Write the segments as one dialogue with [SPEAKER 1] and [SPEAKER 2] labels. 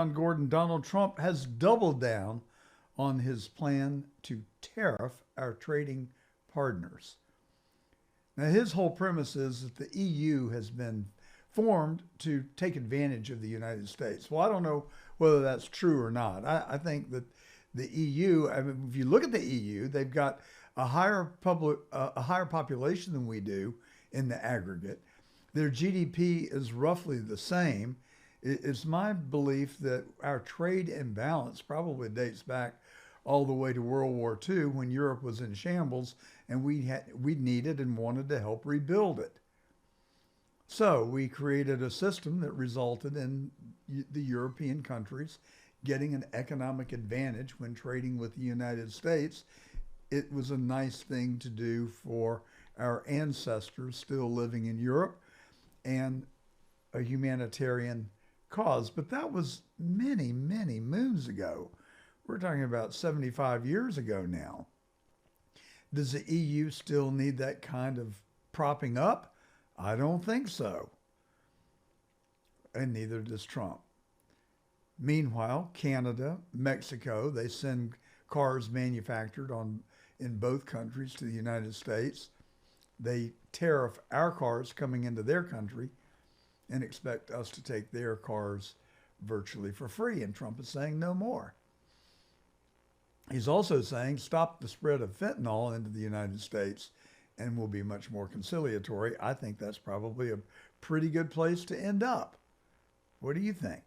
[SPEAKER 1] Gordon, Donald Trump has doubled down on his plan to tariff our trading partners. Now, his whole premise is that the EU has been formed to take advantage of the United States. Well, I don't know whether that's true or not. I think that the EU, I mean, if you look at the EU, they've got a higher population than we do in the aggregate. Their GDP is roughly the same. It's my belief that our trade imbalance probably dates back all the way to World War II, when Europe was in shambles and we needed and wanted to help rebuild it. So we created a system that resulted in the European countries getting an economic advantage when trading with the United States. It was a nice thing to do for our ancestors still living in Europe, and a humanitarian cause. But that was many, many moons ago. We're talking about 75 years ago now. Does the EU still need that kind of propping up? I don't think so. And neither does Trump. Meanwhile, Canada, Mexico, they send cars manufactured in both countries to the United States. They tariff our cars coming into their country and expect us to take their cars virtually for free. And Trump is saying no more. He's also saying stop the spread of fentanyl into the United States and we'll be much more conciliatory. I think that's probably a pretty good place to end up. What do you think?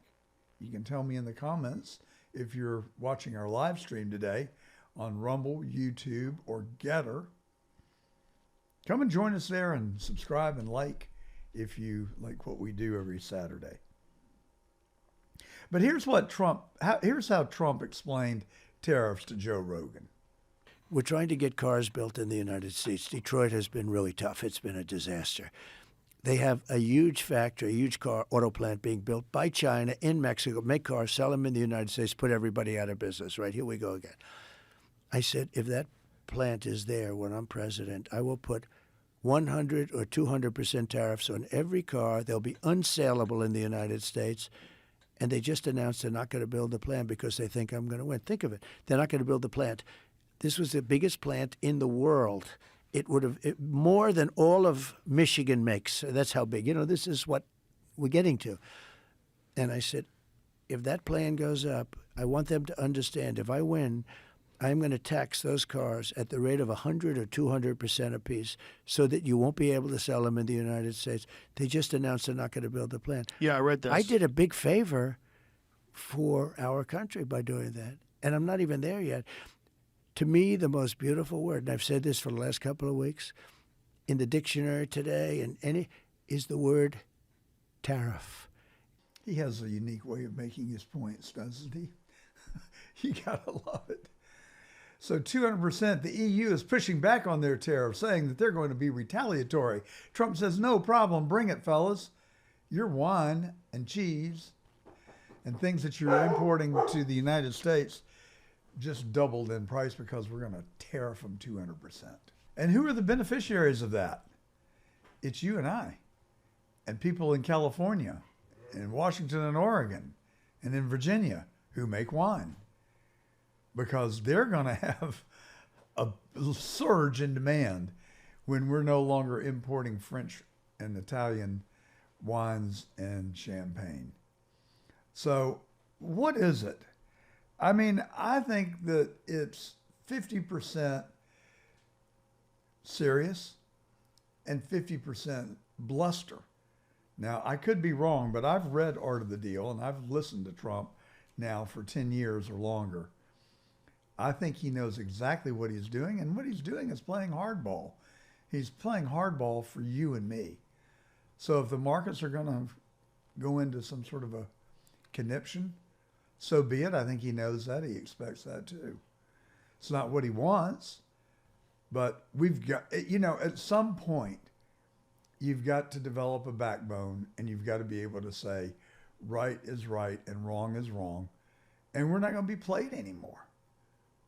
[SPEAKER 1] You can tell me in the comments if you're watching our live stream today on Rumble, YouTube, or Getter. Come and join us there and subscribe and like if you like what we do every Saturday. But here's how Trump explained tariffs to Joe Rogan.
[SPEAKER 2] We're trying to get cars built in the United States. Detroit has been really tough. It's been a disaster. They have a huge factory, a huge car auto plant being built by China in Mexico, make cars, sell them in the United States, put everybody out of business, right? Here we go again. I said, if that plant is there when I'm president, I will put 100 or 200% tariffs on every car. They'll be unsaleable in the United States. And they just announced they're not going to build the plant because they think I'm going to win. Think of it. They're not going to build the plant. This was the biggest plant in the world. It would have more than all of Michigan makes. That's how big. This is what we're getting to. And I said, if that plan goes up, I want them to understand if I win, I'm going to tax those cars at the rate of 100 or 200% apiece so that you won't be able to sell them in the United States. They just announced they're not going to build the plant.
[SPEAKER 3] Yeah, I read this.
[SPEAKER 2] I did a big favor for our country by doing that, and I'm not even there yet. To me, the most beautiful word, and I've said this for the last couple of weeks, in the dictionary today, is the word tariff.
[SPEAKER 1] He has a unique way of making his points, doesn't he? You gotta love it. So 200%, the EU is pushing back on their tariffs, saying that they're going to be retaliatory. Trump says, no problem, bring it, fellas. Your wine and cheese and things that you're importing to the United States just doubled in price because we're going to tariff them 200%. And who are the beneficiaries of that? It's you and I, and people in California, in Washington and Oregon, and in Virginia who make wine, because they're going to have a surge in demand when we're no longer importing French and Italian wines and champagne. So what is it? I mean, I think that it's 50% serious and 50% bluster. Now, I could be wrong, but I've read Art of the Deal and I've listened to Trump now for 10 years or longer. I think he knows exactly what he's doing, and what he's doing is playing hardball. He's playing hardball for you and me. So if the markets are going to go into some sort of a conniption, so be it. I think he knows that. He expects that too. It's not what he wants, but we've got, at some point, you've got to develop a backbone, and you've got to be able to say right is right and wrong is wrong, and we're not going to be played anymore.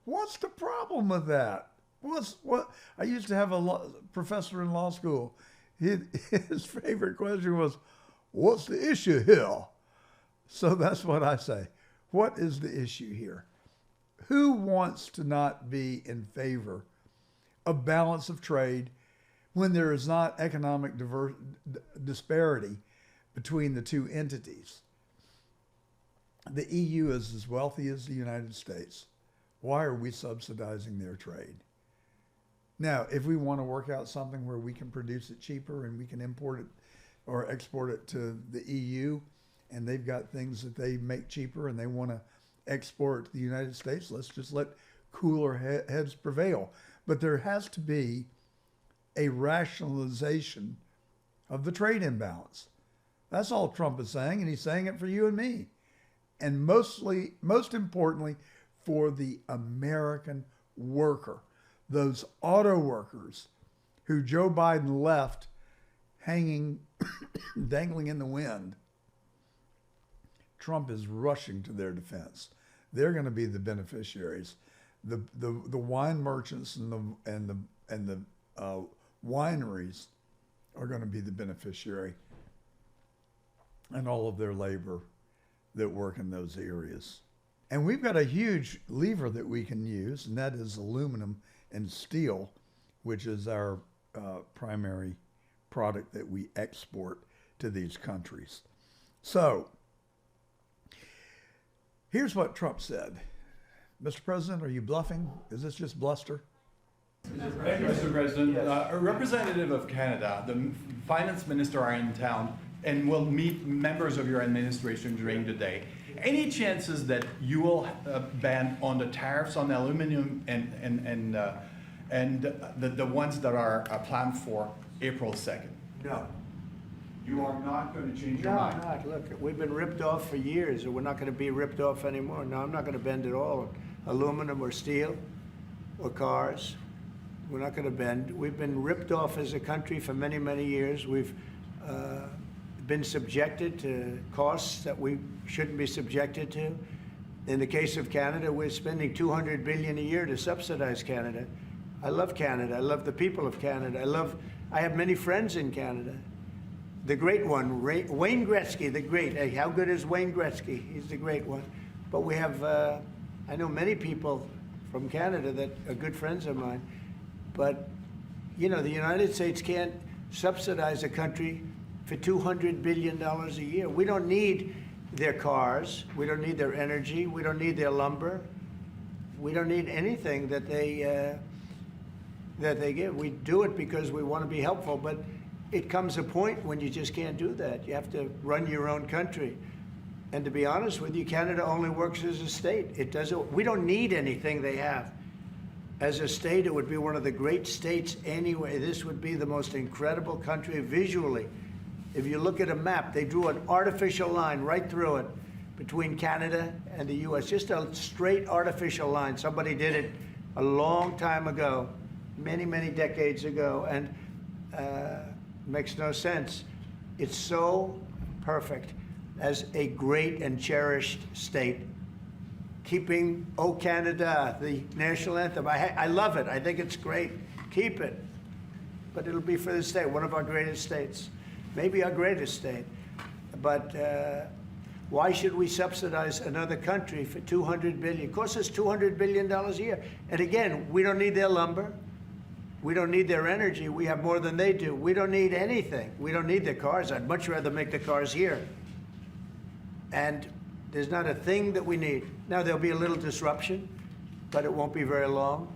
[SPEAKER 1] What's the problem with that? What? I used to have a professor in law school. His favorite question was, what's the issue here? So that's what I say. What is the issue here? Who wants to not be in favor of balance of trade when there is not economic disparity between the two entities? The EU is as wealthy as the United States. Why are we subsidizing their trade? Now, if we want to work out something where we can produce it cheaper and we can import it or export it to the EU, and they've got things that they make cheaper and they want to export to the United States, let's just let cooler heads prevail. But there has to be a rationalization of the trade imbalance. That's all Trump is saying, and he's saying it for you and me. And most importantly, for the American worker, those auto workers who Joe Biden left hanging, dangling in the wind. Trump is rushing to their defense. They're going to be the beneficiaries. The wine merchants and the wineries are going to be the beneficiary, and all of their labor that work in those areas. And we've got a huge lever that we can use, and that is aluminum and steel, which is our primary product that we export to these countries. So here's what Trump said. Mr. President, are you bluffing? Is this just bluster?
[SPEAKER 3] Thank you, Mr. President. Yes. A representative of Canada, the finance minister, are in town and will meet members of your administration during the day. Any chances that you will ban on the tariffs on aluminum and the ones that are planned for April 2nd?
[SPEAKER 2] No.
[SPEAKER 3] You are not going to change your
[SPEAKER 2] No,
[SPEAKER 3] mind?
[SPEAKER 2] I'm not. Look, we've been ripped off for years, and we're not going to be ripped off anymore. No, I'm not going to bend at all. Aluminum or steel or cars, we're not going to bend. We've been ripped off as a country for many, many years. We've been subjected to costs that we shouldn't be subjected to. In the case of Canada, we're spending $200 billion a year to subsidize Canada. I love Canada. I love the people of Canada. I have many friends in Canada. The great one, Wayne Gretzky, the great. Hey, how good is Wayne Gretzky? He's the great one. But we have, I know many people from Canada that are good friends of mine. But, you know, the United States can't subsidize a country for $200 billion a year. We don't need their cars. We don't need their energy. We don't need their lumber. We don't need anything that they give. We do it because we want to be helpful, but it comes a point when you just can't do that. You have to run your own country. And to be honest with you, Canada only works as a state. It doesn't. We don't need anything they have. As a state, it would be one of the great states anyway. This would be the most incredible country visually. If you look at a map, they drew an artificial line right through it between Canada and the U.S., just a straight artificial line. Somebody did it a long time ago, many, many decades ago, and makes no sense. It's so perfect as a great and cherished state. Keeping "O Canada," the national anthem. I love it. I think it's great. Keep it. But it'll be for the state, one of our greatest states. Maybe our greatest state. But why should we subsidize another country for $200 billion? It costs us $200 billion a year. And again, we don't need their lumber. We don't need their energy. We have more than they do. We don't need anything. We don't need their cars. I'd much rather make the cars here. And there's not a thing that we need. Now, there'll be a little disruption, but it won't be very long.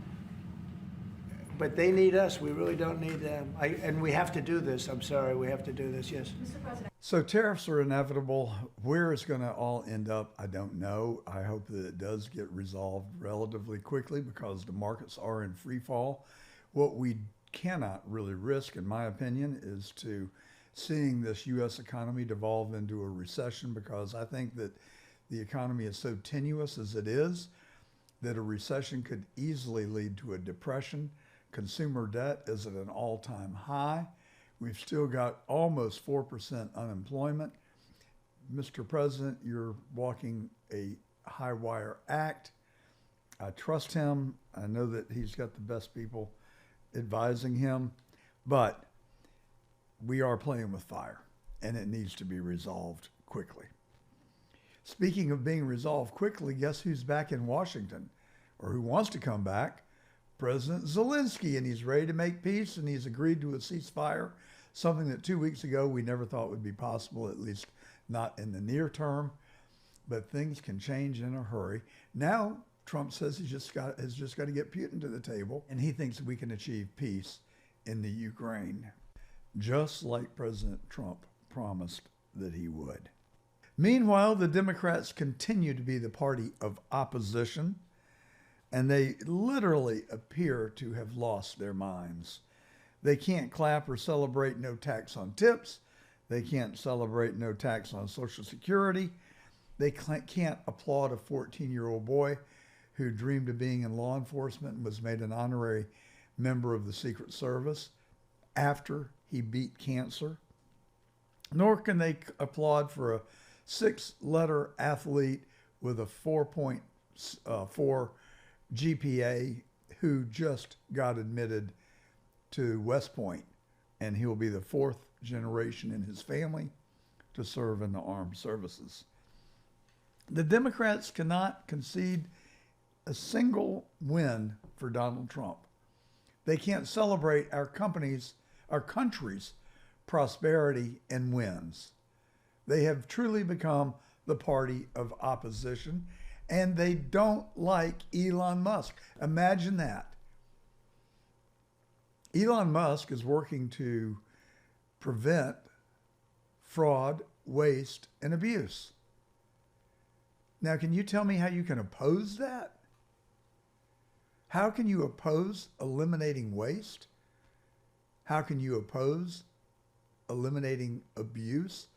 [SPEAKER 2] But they need us. We really don't need them. And we have to do this. I'm sorry. We have to do this. Yes.
[SPEAKER 4] Mr. President.
[SPEAKER 1] So tariffs are inevitable. Where it's going to all end up, I don't know. I hope that it does get resolved relatively quickly because the markets are in free fall. What we cannot really risk, in my opinion, is to seeing this U.S. economy devolve into a recession, because I think that the economy is so tenuous as it is that a recession could easily lead to a depression. Consumer debt is at an all-time high. We've still got almost 4% unemployment. Mr. President, you're walking a high wire act. I trust him. I know that he's got the best people advising him, but we are playing with fire, and it needs to be resolved quickly. Speaking of being resolved quickly, guess who's back in Washington, or who wants to come back? President Zelensky, and he's ready to make peace, and he's agreed to a ceasefire, something that 2 weeks ago we never thought would be possible, at least not in the near term. But things can change in a hurry. Now, Trump says has just got to get Putin to the table, and he thinks we can achieve peace in the Ukraine, just like President Trump promised that he would. Meanwhile, the Democrats continue to be the party of opposition, and they literally appear to have lost their minds. They can't clap or celebrate no tax on tips. They can't celebrate no tax on Social Security. They can't applaud a 14-year-old boy who dreamed of being in law enforcement and was made an honorary member of the Secret Service after he beat cancer. Nor can they applaud for a 6-letter athlete with a 4.4 GPA who just got admitted to West Point, and he'll be the 4th generation in his family to serve in the armed services. The Democrats cannot concede a single win for Donald Trump. They can't celebrate our country's prosperity and wins. They have truly become the party of opposition, and they don't like Elon Musk. Imagine that. Elon Musk is working to prevent fraud, waste, and abuse. Now, can you tell me how you can oppose that? How can you oppose eliminating waste? How can you oppose eliminating abuse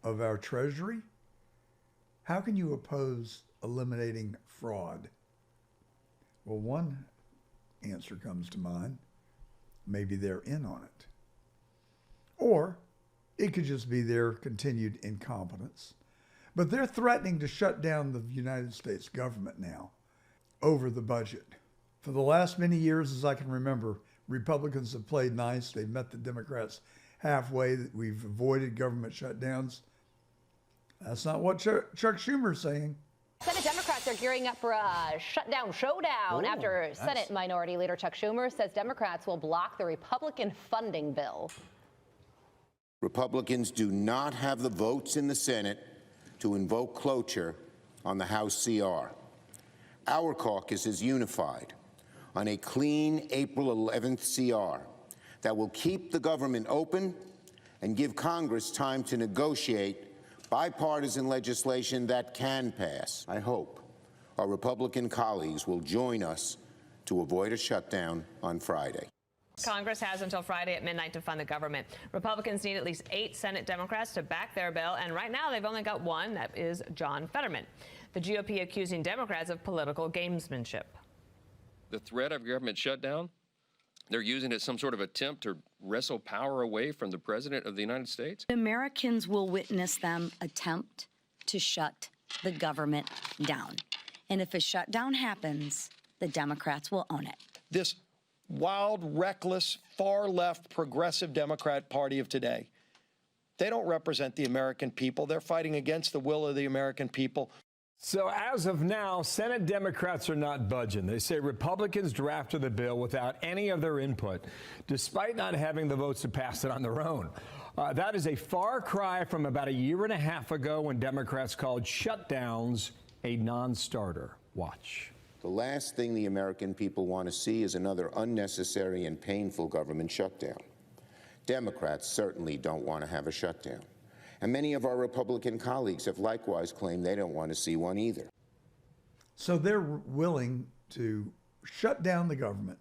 [SPEAKER 1] of our treasury? How can you oppose eliminating fraud? Well, one answer comes to mind. Maybe they're in on it. Or it could just be their continued incompetence. But they're threatening to shut down the United States government now over the budget. For the last many years, as I can remember, Republicans have played nice. They've met the Democrats halfway. We've avoided government shutdowns. That's not what Chuck Schumer's saying.
[SPEAKER 4] Senate Democrats are gearing up for a shutdown showdown after Senate Minority Leader Chuck Schumer says Democrats will block the Republican funding bill.
[SPEAKER 5] Republicans do not have the votes in the Senate to invoke cloture on the House CR. Our caucus is unified on a clean April 11th CR that will keep the government open and give Congress time to negotiate bipartisan legislation that can pass. I hope our Republican colleagues will join us to avoid a shutdown on Friday.
[SPEAKER 6] Congress has until Friday at midnight to fund the government. Republicans need at least 8 Senate Democrats to back their bill, and right now they've only got one. That is John Fetterman. The GOP accusing Democrats of political gamesmanship.
[SPEAKER 7] The threat of government shutdown, they're using it as some sort of attempt to wrestle power away from the President of the United States.
[SPEAKER 8] Americans will witness them attempt to shut the government down. And if a shutdown happens, the Democrats will own it.
[SPEAKER 9] This wild, reckless, far-left, progressive Democrat Party of today, they don't represent the American people. They're fighting against the will of the American people.
[SPEAKER 10] So as of now, Senate Democrats are not budging. They say Republicans drafted the bill without any of their input, despite not having the votes to pass it on their own. That is a far cry from about a year and a half ago when Democrats called shutdowns a non-starter. Watch.
[SPEAKER 5] The last thing the American people want to see is another unnecessary and painful government shutdown. Democrats certainly don't want to have a shutdown. And many of our Republican colleagues have likewise claimed they don't want to see one either.
[SPEAKER 1] So they're willing to shut down the government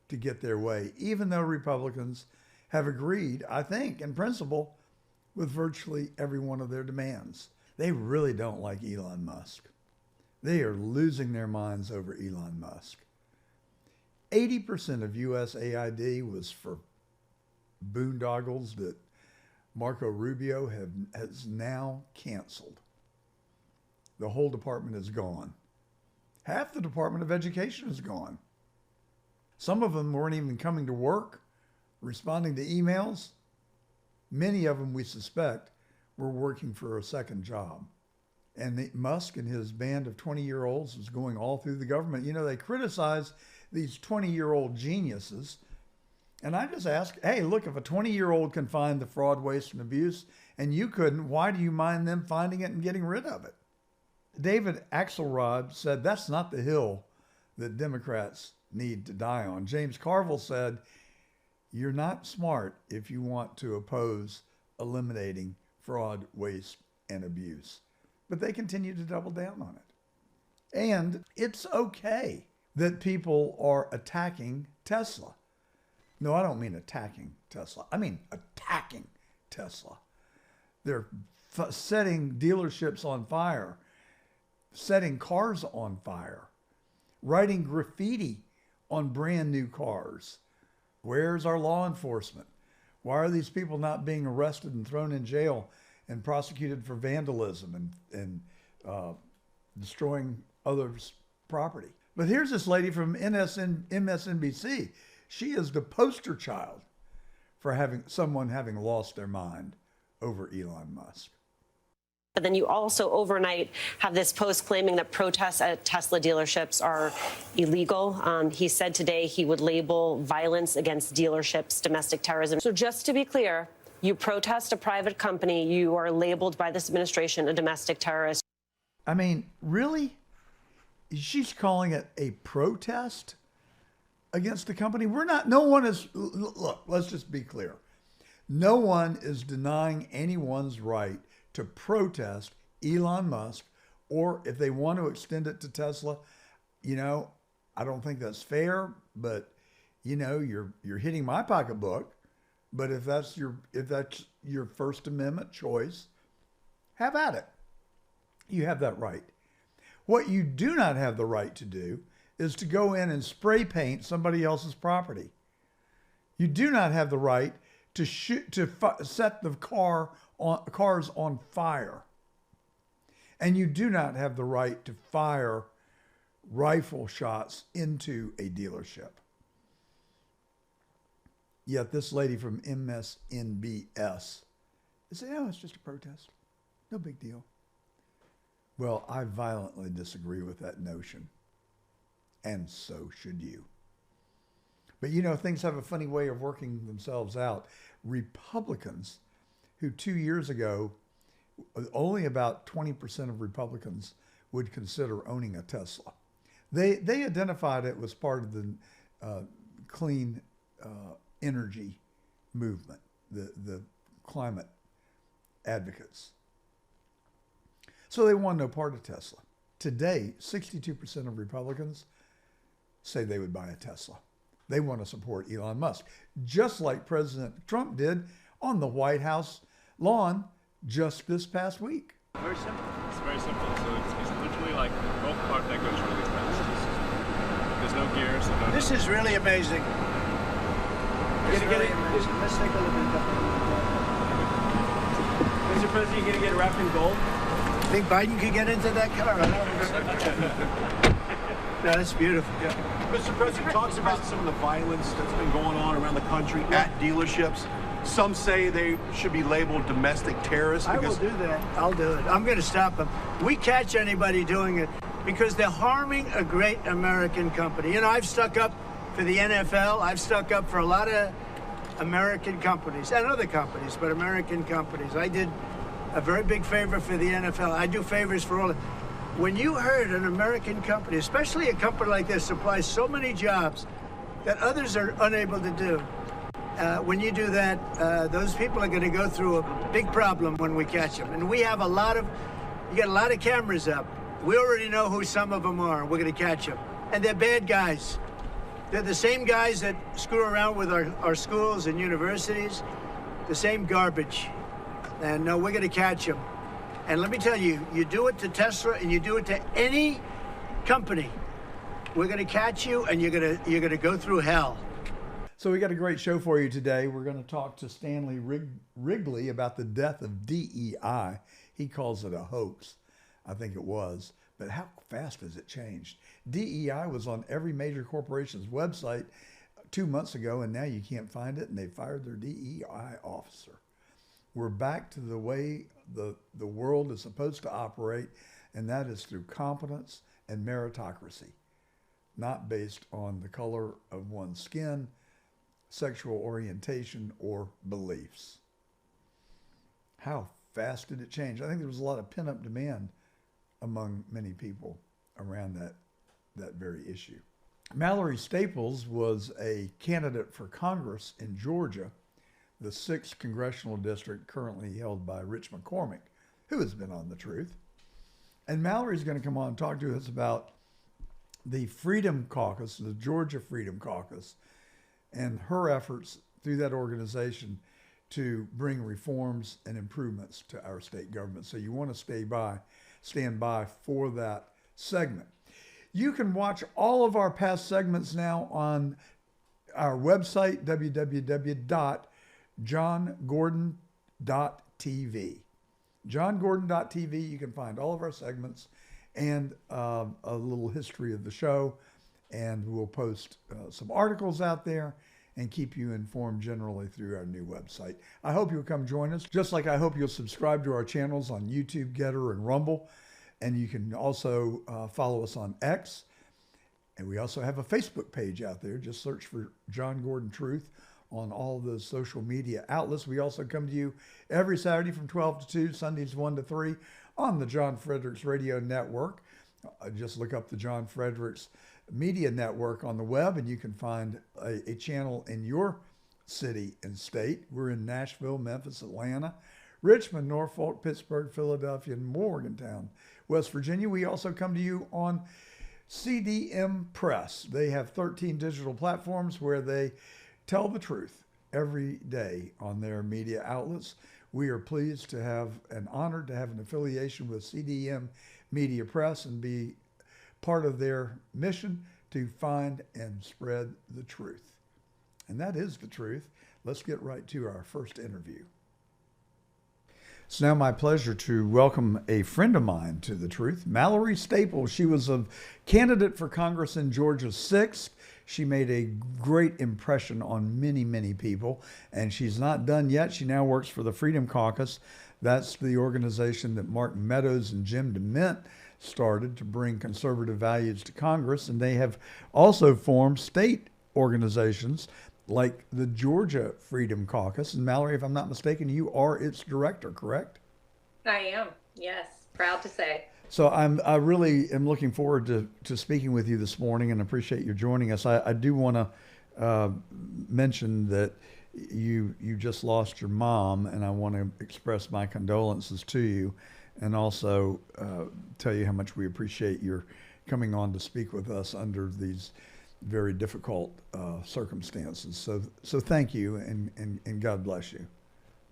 [SPEAKER 1] to get their way, even though Republicans have agreed, I think, in principle, with virtually every one of their demands. They really don't like Elon Musk. They are losing their minds over Elon Musk. 80% of USAID was for boondoggles that Marco Rubio has now canceled. The whole department is gone. Half the Department of Education is gone. Some of them weren't even coming to work, responding to emails. Many of them, we suspect, were working for a second job. And Musk and his band of 20-year-olds is going all through the government. You know, they criticize these 20-year-old geniuses. And I just ask, hey, look, if a 20-year-old can find the fraud, waste, and abuse, and you couldn't, why do you mind them finding it and getting rid of it? David Axelrod said that's not the hill that Democrats need to die on. James Carville said, you're not smart if you want to oppose eliminating fraud, waste, and abuse. But they continue to double down on it. And it's okay that people are attacking Tesla. No, I don't mean attacking Tesla. I mean attacking Tesla. They're setting dealerships on fire, setting cars on fire, writing graffiti on brand new cars. Where's our law enforcement? Why are these people not being arrested and thrown in jail and prosecuted for vandalism and destroying others' property? But here's this lady from MSNBC. She is the poster child for someone having lost their mind over Elon Musk.
[SPEAKER 11] But then you also overnight have this post claiming that protests at Tesla dealerships are illegal. He said today he would label violence against dealerships domestic terrorism. So just to be clear, you protest a private company, you are labeled by this administration a domestic terrorist.
[SPEAKER 1] I mean, really? She's calling it a protest against the company? No one is, look, let's just be clear. No one is denying anyone's right to protest Elon Musk, or if they want to extend it to Tesla, you know, I don't think that's fair, but you know, you're hitting my pocketbook. But if that's your First Amendment choice, have at it. You have that right. What you do not have the right to do is to go in and spray paint somebody else's property. You do not have the right to set the cars on fire. And you do not have the right to fire rifle shots into a dealership. Yet this lady from MSNBS is saying, oh, it's just a protest. No big deal. Well, I violently disagree with that notion. And so should you. But you know, things have a funny way of working themselves out. Republicans, who 2 years ago, only about 20% of Republicans would consider owning a Tesla. They identified it as part of the clean energy movement, the climate advocates. So they want no part of Tesla. Today, 62% of Republicans say they would buy a Tesla. They want to support Elon Musk, just like President Trump did on the White House lawn just this past week.
[SPEAKER 12] Very simple. It's very simple. So it's literally like a golf cart that goes really fast. There's no gears.
[SPEAKER 2] This is really amazing. Let's take a look at that.
[SPEAKER 12] Mr. President, you're going to get wrapped in gold?
[SPEAKER 2] I think Biden could get into that car. No, that's beautiful.
[SPEAKER 13] Yeah. Mr. President talks about some of the violence that's been going on around the country at dealerships. Some say they should be labeled domestic terrorists.
[SPEAKER 2] I will do that. I'll do it. I'm going to stop them. We catch anybody doing it because they're harming a great American company. You know, I've stuck up for the NFL. I've stuck up for a lot of American companies and other companies, but American companies. I did a very big favor for the NFL. I do favors for all of. When you heard an American company, especially a company like this, supplies so many jobs that others are unable to do, when you do that, those people are going to go through a big problem when we catch them. And we have you got a lot of cameras up. We already know who some of them are. We're going to catch them. And they're bad guys. They're the same guys that screw around with our schools and universities, the same garbage. And no, we're going to catch them. And let me tell you, you do it to Tesla and you do it to any company, we're going to catch you and you're going to go through hell.
[SPEAKER 1] So we got a great show for you today. We're going to talk to Stanley Ridgley about the death of DEI. He calls it a hoax. I think it was. But how fast has it changed? DEI was on every major corporation's website 2 months ago, and now you can't find it, and they fired their DEI officer. We're back to the way the world is supposed to operate, and that is through competence and meritocracy, not based on the color of one's skin, sexual orientation, or beliefs. How fast did it change? I think there was a lot of pent-up demand among many people around that very issue. Mallory Staples was a candidate for Congress in Georgia, the 6th congressional district currently held by Rich McCormick, who has been on The Truth. And Mallory's going to come on and talk to us about the Freedom Caucus, the Georgia Freedom Caucus, and her efforts through that organization to bring reforms and improvements to our state government. So you want to stand by for that segment. You can watch all of our past segments now on our website, www.johngordon.tv. johngordon.tv, you can find all of our segments and a little history of the show, and we'll post some articles out there and keep you informed generally through our new website. I hope you'll come join us, just like I hope you'll subscribe to our channels on YouTube, Getter, and Rumble. And you can also follow us on X. And we also have a Facebook page out there. Just search for John Gordon Truth on all of those social media outlets. We also come to you every Saturday from 12 to 2, Sundays 1 to 3 on the John Fredericks Radio Network. Just look up the John Fredericks Media Network on the web, and you can find a channel in your city and state. We're in Nashville, Memphis, Atlanta, Richmond, Norfolk, Pittsburgh, Philadelphia, and Morgantown, West Virginia. We also come to you on CDM Press. They have 13 digital platforms where they tell the truth every day on their media outlets. We are pleased to have and honored to have an affiliation with CDM Media Press and be part of their mission to find and spread the truth. And that is the truth. Let's get right to our first interview. It's now my pleasure to welcome a friend of mine to The Truth, Mallory Staples. She was a candidate for Congress in Georgia's 6th. She made a great impression on many, many people, and she's not done yet. She now works for the Freedom Caucus. That's the organization that Mark Meadows and Jim DeMint started to bring conservative values to Congress, and they have also formed state organizations like the Georgia Freedom Caucus. And Mallory, if I'm not mistaken, you are its director, correct?
[SPEAKER 14] I am, yes. Proud to say.
[SPEAKER 1] So I really am looking forward to speaking with you this morning and appreciate you joining us. I do want to mention that you just lost your mom, and I want to express my condolences to you and also tell you how much we appreciate your coming on to speak with us under these very difficult circumstances. So thank you, and God bless you.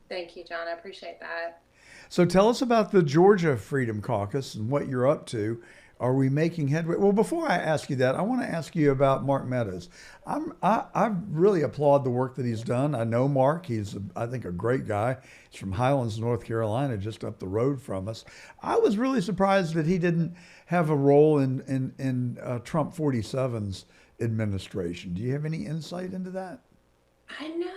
[SPEAKER 14] Thank you, John. I appreciate that.
[SPEAKER 1] So tell us about the Georgia Freedom Caucus and what you're up to. Are we making headway? Well, before I ask you that, I want to ask you about Mark Meadows. I really applaud the work that he's done. I know Mark. He's, I think, a great guy. He's from Highlands, North Carolina, just up the road from us. I was really surprised that he didn't have a role in Trump 47's administration. Do you have any insight into that?
[SPEAKER 14] I know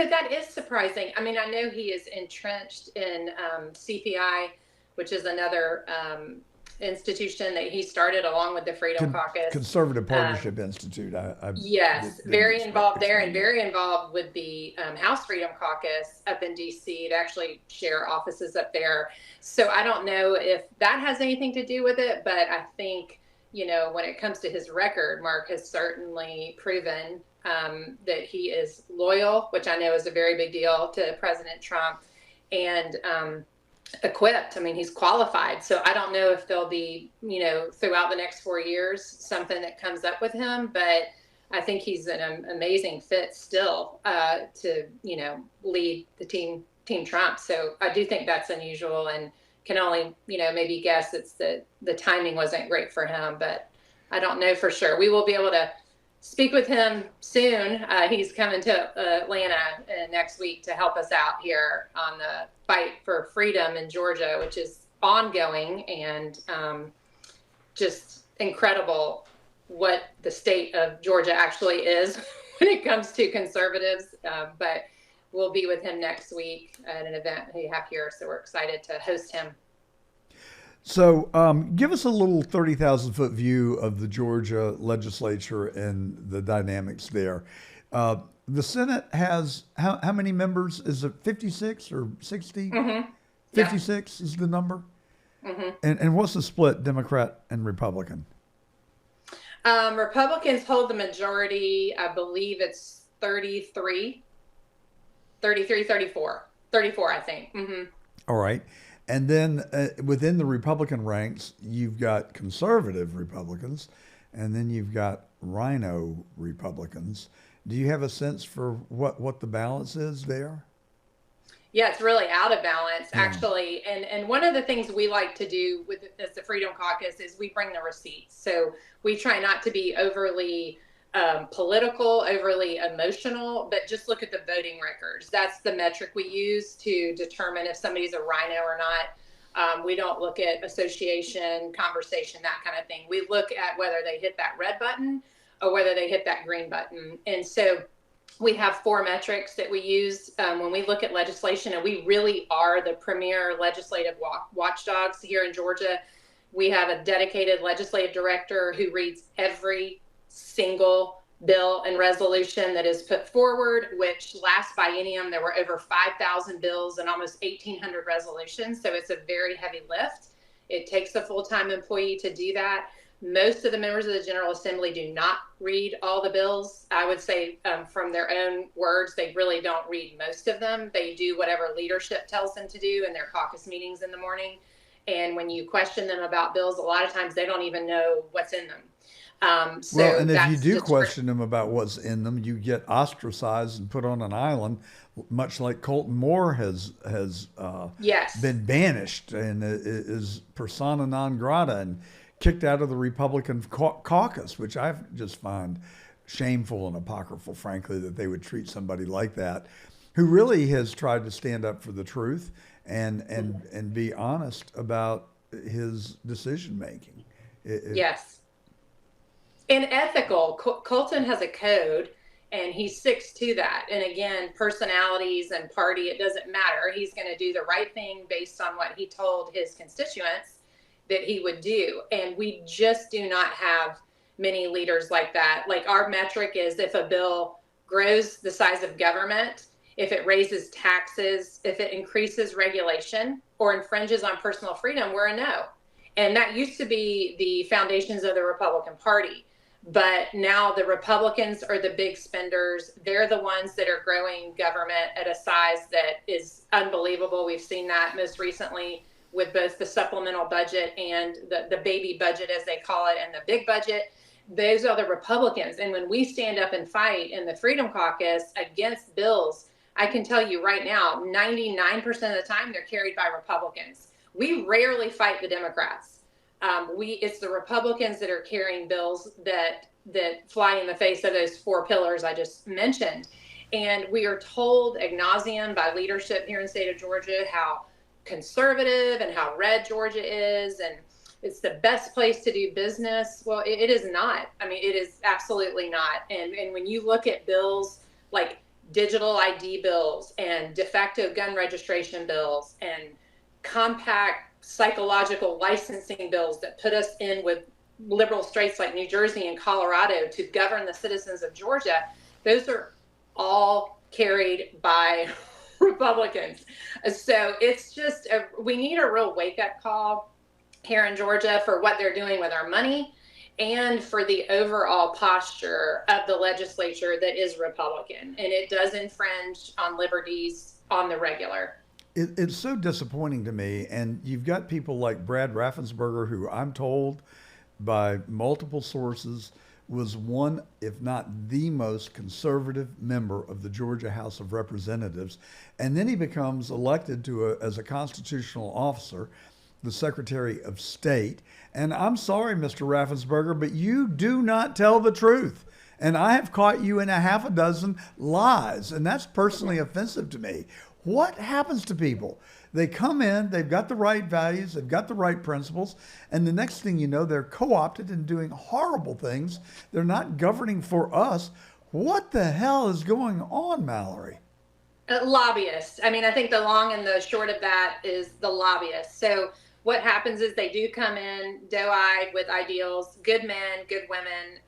[SPEAKER 14] that is surprising. I mean, I know he is entrenched in CPI, which is another institution that he started along with the Freedom Caucus.
[SPEAKER 1] Conservative Partnership Institute.
[SPEAKER 14] Yes, very involved there and very involved with the House Freedom Caucus up in D.C. to actually share offices up there. So I don't know if that has anything to do with it, but I think, you know, when it comes to his record, Mark has certainly proven that he is loyal, which I know is a very big deal to President Trump, and equipped. I mean, he's qualified. So I don't know if there'll be, you know, throughout the next 4 years, something that comes up with him, but I think he's an amazing fit still to, you know, lead the team Trump. So I do think that's unusual, and can only, you know, maybe guess it's the timing wasn't great for him, but I don't know for sure. We will be able to speak with him soon. He's coming to Atlanta next week to help us out here on the fight for freedom in Georgia, which is ongoing, and just incredible what the state of Georgia actually is when it comes to conservatives. But we'll be with him next week at an event we have here. So we're excited to host him.
[SPEAKER 1] So give us a little 30,000-foot view of the Georgia legislature and the dynamics there. The Senate has how many members? Is it 56 or 60?
[SPEAKER 14] Mm-hmm.
[SPEAKER 1] 56 is the number?
[SPEAKER 14] Mm-hmm.
[SPEAKER 1] And what's the split, Democrat and Republican?
[SPEAKER 14] Republicans hold the majority. I believe it's 34, I think. Mm-hmm.
[SPEAKER 1] All right. And then within the Republican ranks, you've got conservative Republicans, and then you've got rhino Republicans. Do you have a sense for what the balance is there?
[SPEAKER 14] Yeah, it's really out of balance, actually. And one of the things we like to do as the Freedom Caucus is we bring the receipts. So we try not to be overly political, overly emotional, but just look at the voting records. That's the metric we use to determine if somebody's a rhino or not. We don't look at association, conversation, that kind of thing. We look at whether they hit that red button or whether they hit that green button. And so we have 4 metrics that we use when we look at legislation, and we really are the premier legislative watchdogs here in Georgia. We have a dedicated legislative director who reads every single bill and resolution that is put forward, which last biennium, there were over 5,000 bills and almost 1,800 resolutions. So it's a very heavy lift. It takes a full-time employee to do that. Most of the members of the General Assembly do not read all the bills. I would say from their own words, they really don't read most of them. They do whatever leadership tells them to do in their caucus meetings in the morning. And when you question them about bills, a lot of times they don't even know what's in them.
[SPEAKER 1] Well, and if you do question them about what's in them, you get ostracized and put on an island, much like Colton Moore has
[SPEAKER 14] yes.
[SPEAKER 1] been banished and is persona non grata and kicked out of the Republican caucus, which I just find shameful and apocryphal, frankly, that they would treat somebody like that, who really has tried to stand up for the truth and be honest about his decision making.
[SPEAKER 14] Yes. And ethical. Colton has a code, and he sticks to that. And again, personalities and party, it doesn't matter. He's going to do the right thing based on what he told his constituents that he would do. And we just do not have many leaders like that. Like, our metric is if a bill grows the size of government, if it raises taxes, if it increases regulation or infringes on personal freedom, we're a no. And that used to be the foundations of the Republican Party. But now the Republicans are the big spenders. They're the ones that are growing government at a size that is unbelievable. We've seen that most recently with both the supplemental budget and the baby budget, as they call it, and the big budget. Those are the Republicans. And when we stand up and fight in the Freedom Caucus against bills, I can tell you right now, 99% of the time they're carried by Republicans. We rarely fight the Democrats. It's the Republicans that are carrying bills that fly in the face of those 4 pillars I just mentioned. And we are told ad nauseum by leadership here in the state of Georgia how conservative and how red Georgia is, and it's the best place to do business. Well, it is not. I mean, it is absolutely not. And when you look at bills like digital ID bills and de facto gun registration bills and compact psychological licensing bills that put us in with liberal states like New Jersey and Colorado to govern the citizens of Georgia, those are all carried by Republicans. So it's just, we need a real wake-up call here in Georgia for what they're doing with our money and for the overall posture of the legislature that is Republican. And it does infringe on liberties on the regular.
[SPEAKER 1] It's so disappointing to me. And you've got people like Brad Raffensperger, who I'm told by multiple sources was one, if not the most conservative member of the Georgia House of Representatives. And then he becomes elected as a constitutional officer, the Secretary of State. And I'm sorry, Mr. Raffensperger, but you do not tell the truth. And I have caught you in a half a dozen lies, and that's personally offensive to me. What happens to people? They come in, they've got the right values, they've got the right principles, and the next thing you know, they're co-opted and doing horrible things. They're not governing for us. What the hell is going on, Mallory?
[SPEAKER 14] Lobbyists. I mean, I think the long and the short of that is the lobbyists. So what happens is they do come in doe-eyed with ideals, good men, good women,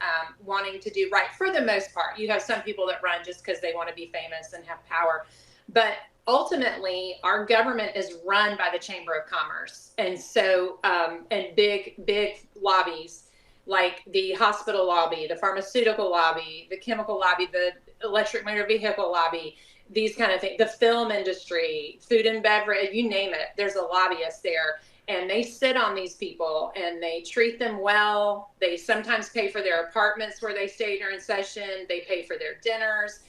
[SPEAKER 14] wanting to do right for the most part. You have some people that run just because they want to be famous and have power. But ultimately, our government is run by the Chamber of Commerce. And so, and big lobbies like the hospital lobby, the pharmaceutical lobby, the chemical lobby, the electric motor vehicle lobby, these kind of things, the film industry, food and beverage, you name it, there's a lobbyist there. And they sit on these people and they treat them well. They sometimes pay for their apartments where they stay during session. They pay for their dinners.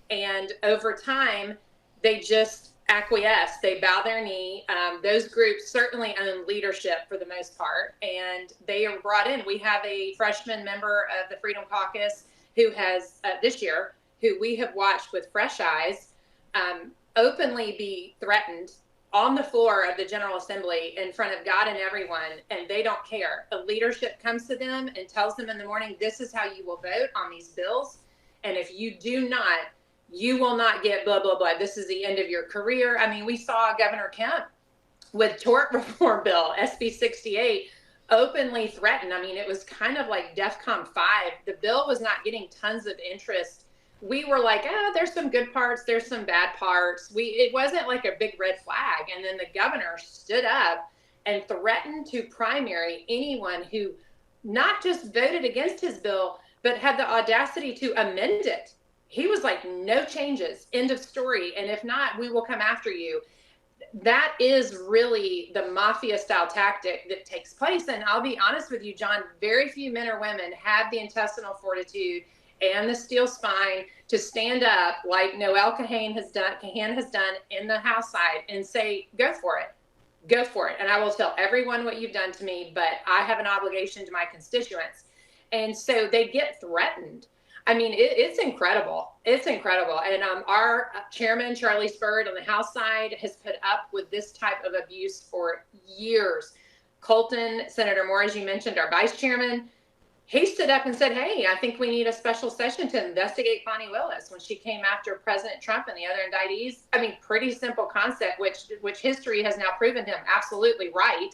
[SPEAKER 14] And over time, they just acquiesce. They bow their knee. Those groups certainly own leadership for the most part. And they are brought in. We have a freshman member of the Freedom Caucus who has, this year, who we have watched with fresh eyes, openly be threatened on the floor of the General Assembly in front of God and everyone, and they don't care. The leadership comes to them and tells them in the morning, this is how you will vote on these bills. And if you do not, you will not get blah, blah, blah. This is the end of your career. I mean, we saw Governor Kemp with tort reform bill, SB 68, openly threatened. I mean, it was kind of like DEFCON 5. The bill was not getting tons of interest. We were like, there's some good parts, there's some bad parts. It wasn't like a big red flag. And then the governor stood up and threatened to primary anyone who not just voted against his bill, but had the audacity to amend it. He was like, no changes, end of story. And if not, we will come after you. That is really the mafia style tactic that takes place. And I'll be honest with you, John, very few men or women have the intestinal fortitude and the steel spine to stand up like Noel Kahan has done in the House side and say, go for it. Go for it. And I will tell everyone what you've done to me, but I have an obligation to my constituents. And so they get threatened. I mean, it's incredible. It's incredible. And our chairman, Charlie Spurd, on the House side has put up with this type of abuse for years. Colton, Senator Moore, as you mentioned, our vice chairman, he stood up and said, hey, I think we need a special session to investigate Fani Willis when she came after President Trump and the other indictees. I mean, pretty simple concept, which history has now proven him absolutely right,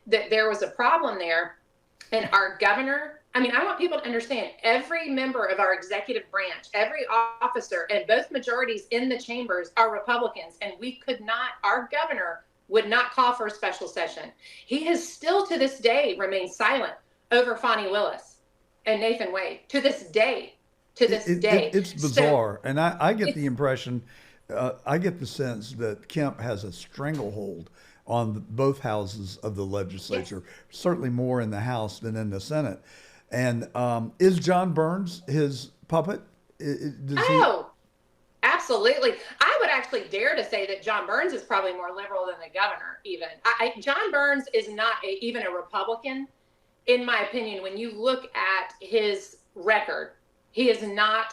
[SPEAKER 14] that there was a problem there. And our governor, I mean, I want people to understand, every member of our executive branch, every officer, and both majorities in the chambers are Republicans. And we could not, our governor would not call for a special session. He has still to this day remained silent over Fani Willis and Nathan Wade to this day.
[SPEAKER 1] It's bizarre. And I get the impression, I get the sense that Kemp has a stranglehold on both houses of the legislature, certainly more in the House than in the Senate. And is John Burns his puppet?
[SPEAKER 14] Absolutely. I would actually dare to say that John Burns is probably more liberal than the governor even. John Burns is not even a Republican. In my opinion, when you look at his record, he is not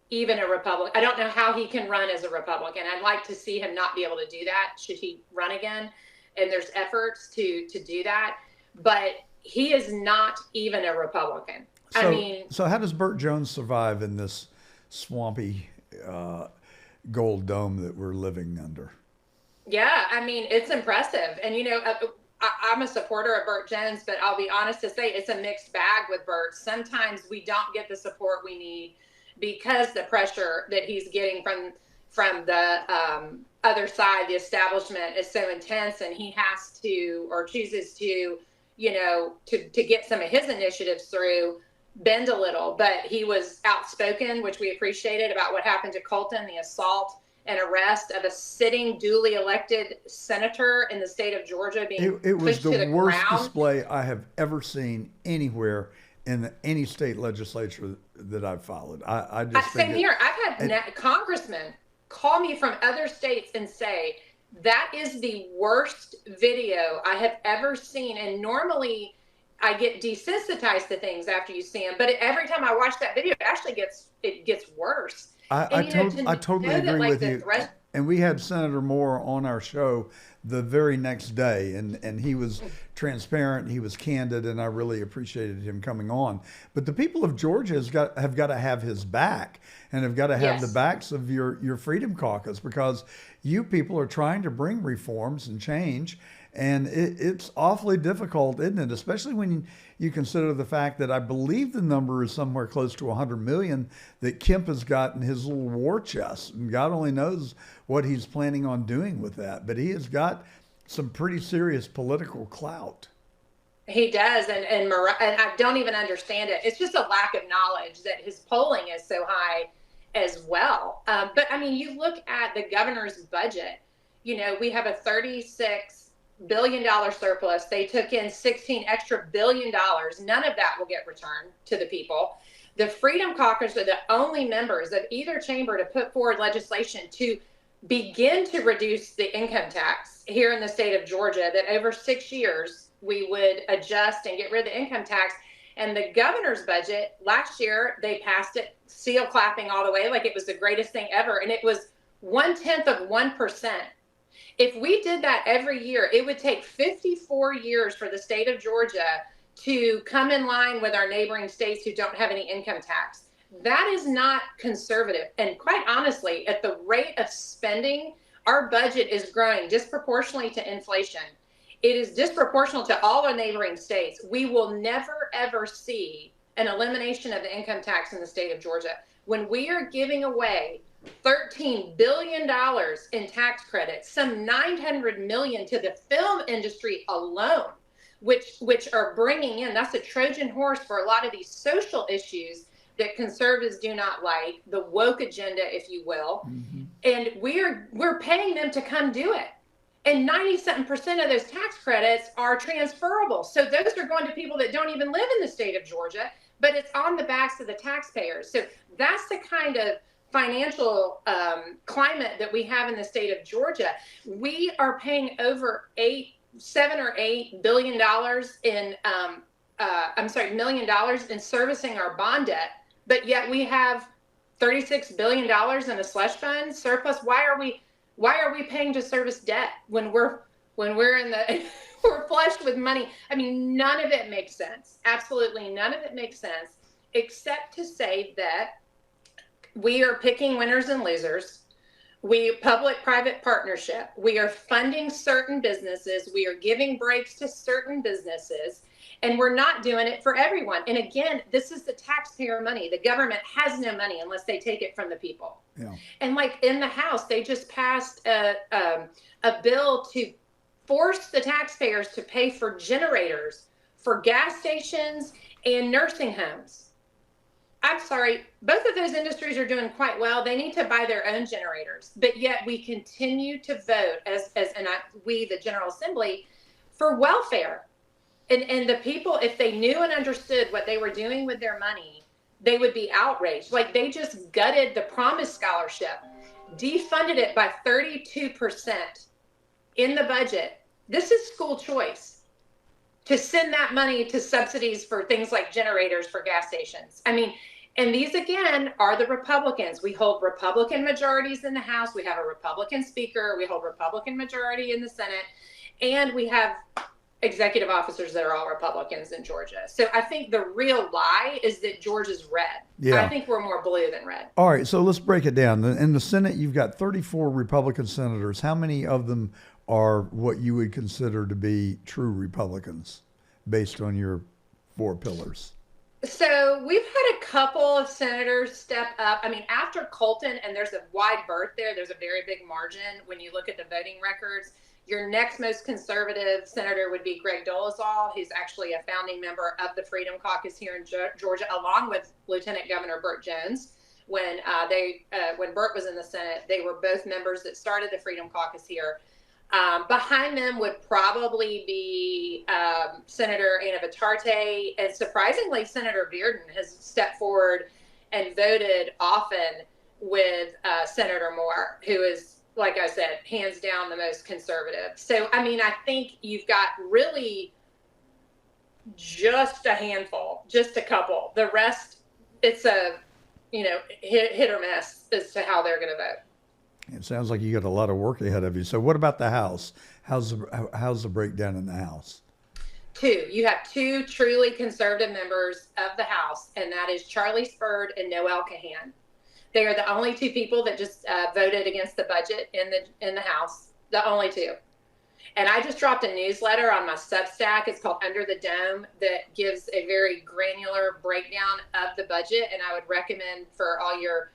[SPEAKER 14] even a Republican. I don't know how he can run as a Republican. I'd like to see him not be able to do that should he run again. And there's efforts to do that. But he is not even a Republican.
[SPEAKER 1] So how does Burt Jones survive in this swampy gold dome that we're living under?
[SPEAKER 14] Yeah, I mean, it's impressive. And, you know, I'm a supporter of Burt Jones, but I'll be honest to say it's a mixed bag with Burt. Sometimes we don't get the support we need because the pressure that he's getting from the other side, the establishment, is so intense, and he has to, or chooses to, you know, to get some of his initiatives through, bend a little. But he was outspoken, which we appreciated, about what happened to Colton, the assault and arrest of a sitting duly elected senator in the state of Georgia being
[SPEAKER 1] it was
[SPEAKER 14] pushed to the
[SPEAKER 1] worst
[SPEAKER 14] ground.
[SPEAKER 1] display I have ever seen anywhere in any state legislature that I've followed. I just think
[SPEAKER 14] same here. I've had congressmen call me from other states and say, that is the worst video I have ever seen. And normally I get desensitized to things after you see them, but every time I watch that video, it actually gets worse.
[SPEAKER 1] I totally agree with you. And we had Senator Moore on our show the very next day, and he was transparent, he was candid, and I really appreciated him coming on. But the people of Georgia have got to have his back, and have got to have the backs of your Freedom Caucus, because you people are trying to bring reforms and change, and it's awfully difficult, isn't it? Especially when you consider the fact that I believe the number is somewhere close to 100 million that Kemp has got in his little war chest, and God only knows what he's planning on doing with that. But he has got some pretty serious political clout.
[SPEAKER 14] He does, and I don't even understand it. It's just a lack of knowledge that his polling is so high as well. But I mean, you look at the governor's budget. You know, we have a $36 billion surplus. They took in $16 extra billion. None of that will get returned to the people. The Freedom Caucus are the only members of either chamber to put forward legislation to begin to reduce the income tax here in the state of Georgia, that over 6 years we would adjust and get rid of the income tax. And the governor's budget last year, they passed it seal clapping all the way like it was the greatest thing ever. And it was 0.1%. If we did that every year, it would take 54 years for the state of Georgia to come in line with our neighboring states who don't have any income tax. That is not conservative. And quite honestly, at the rate of spending, our budget is growing disproportionately to inflation. It is disproportional to all our neighboring states. We will never, ever see an elimination of the income tax in the state of Georgia. When we are giving away $13 billion in tax credits, some $900 million to the film industry alone, which are bringing in, that's a Trojan horse for a lot of these social issues that conservatives do not like, the woke agenda, if you will. Mm-hmm. And we're paying them to come do it. And 97% of those tax credits are transferable. So those are going to people that don't even live in the state of Georgia, but it's on the backs of the taxpayers. So that's the kind of financial climate that we have in the state of Georgia. We are paying over $7 or $8 billion million in servicing our bond debt, but yet we have $36 billion in a slush fund surplus. Why are we paying to service debt when we're in the we're flushed with money? I mean, none of it makes sense. Absolutely none of it makes sense, except to say that we are picking winners and losers. We public-private partnership. We are funding certain businesses. We are giving breaks to certain businesses, and we're not doing it for everyone. And again, this is the taxpayer money. The government has no money unless they take it from the people. Yeah. And like in the House, they just passed a bill to force the taxpayers to pay for generators for gas stations and nursing homes. I'm sorry, both of those industries are doing quite well. They need to buy their own generators, but yet we continue to vote we, the General Assembly, for welfare. And the people, if they knew and understood what they were doing with their money, they would be outraged. Like they just gutted the Promise Scholarship, defunded it by 32% in the budget. This is school choice, to send that money to subsidies for things like generators for gas stations. I mean, and these, again, are the Republicans. We hold Republican majorities in the House. We have a Republican speaker. We hold Republican majority in the Senate. And we have executive officers that are all Republicans in Georgia. So I think the real lie is that Georgia's red. Yeah. I think we're more blue than red.
[SPEAKER 1] All right, so let's break it down. In the Senate, you've got 34 Republican senators. How many of them are what you would consider to be true Republicans based on your 4 pillars?
[SPEAKER 14] So we've had a couple of senators step up. I mean, after Colton, and there's a wide berth there, there's a very big margin when you look at the voting records. Your next most conservative senator would be Greg Dolezal. He's actually a founding member of the Freedom Caucus here in Georgia, along with Lieutenant Governor Burt Jones. When Burt was in the Senate, they were both members that started the Freedom Caucus here. Behind them would probably be Senator Anna Vitarte, and surprisingly, Senator Bearden has stepped forward and voted often with Senator Moore, who is, like I said, hands down the most conservative. So, I mean, I think you've got really just a handful, just a couple. The rest, it's a, hit or miss as to how they're going to vote.
[SPEAKER 1] It sounds like you got a lot of work ahead of you. So what about the House? How's the breakdown in the House?
[SPEAKER 14] Two. You have two truly conservative members of the House, and that is Charlie Spurd and Noel Kahan. They are the only two people that just voted against the budget in the House. The only two. And I just dropped a newsletter on my Substack. It's called Under the Dome, that gives a very granular breakdown of the budget. And I would recommend for all your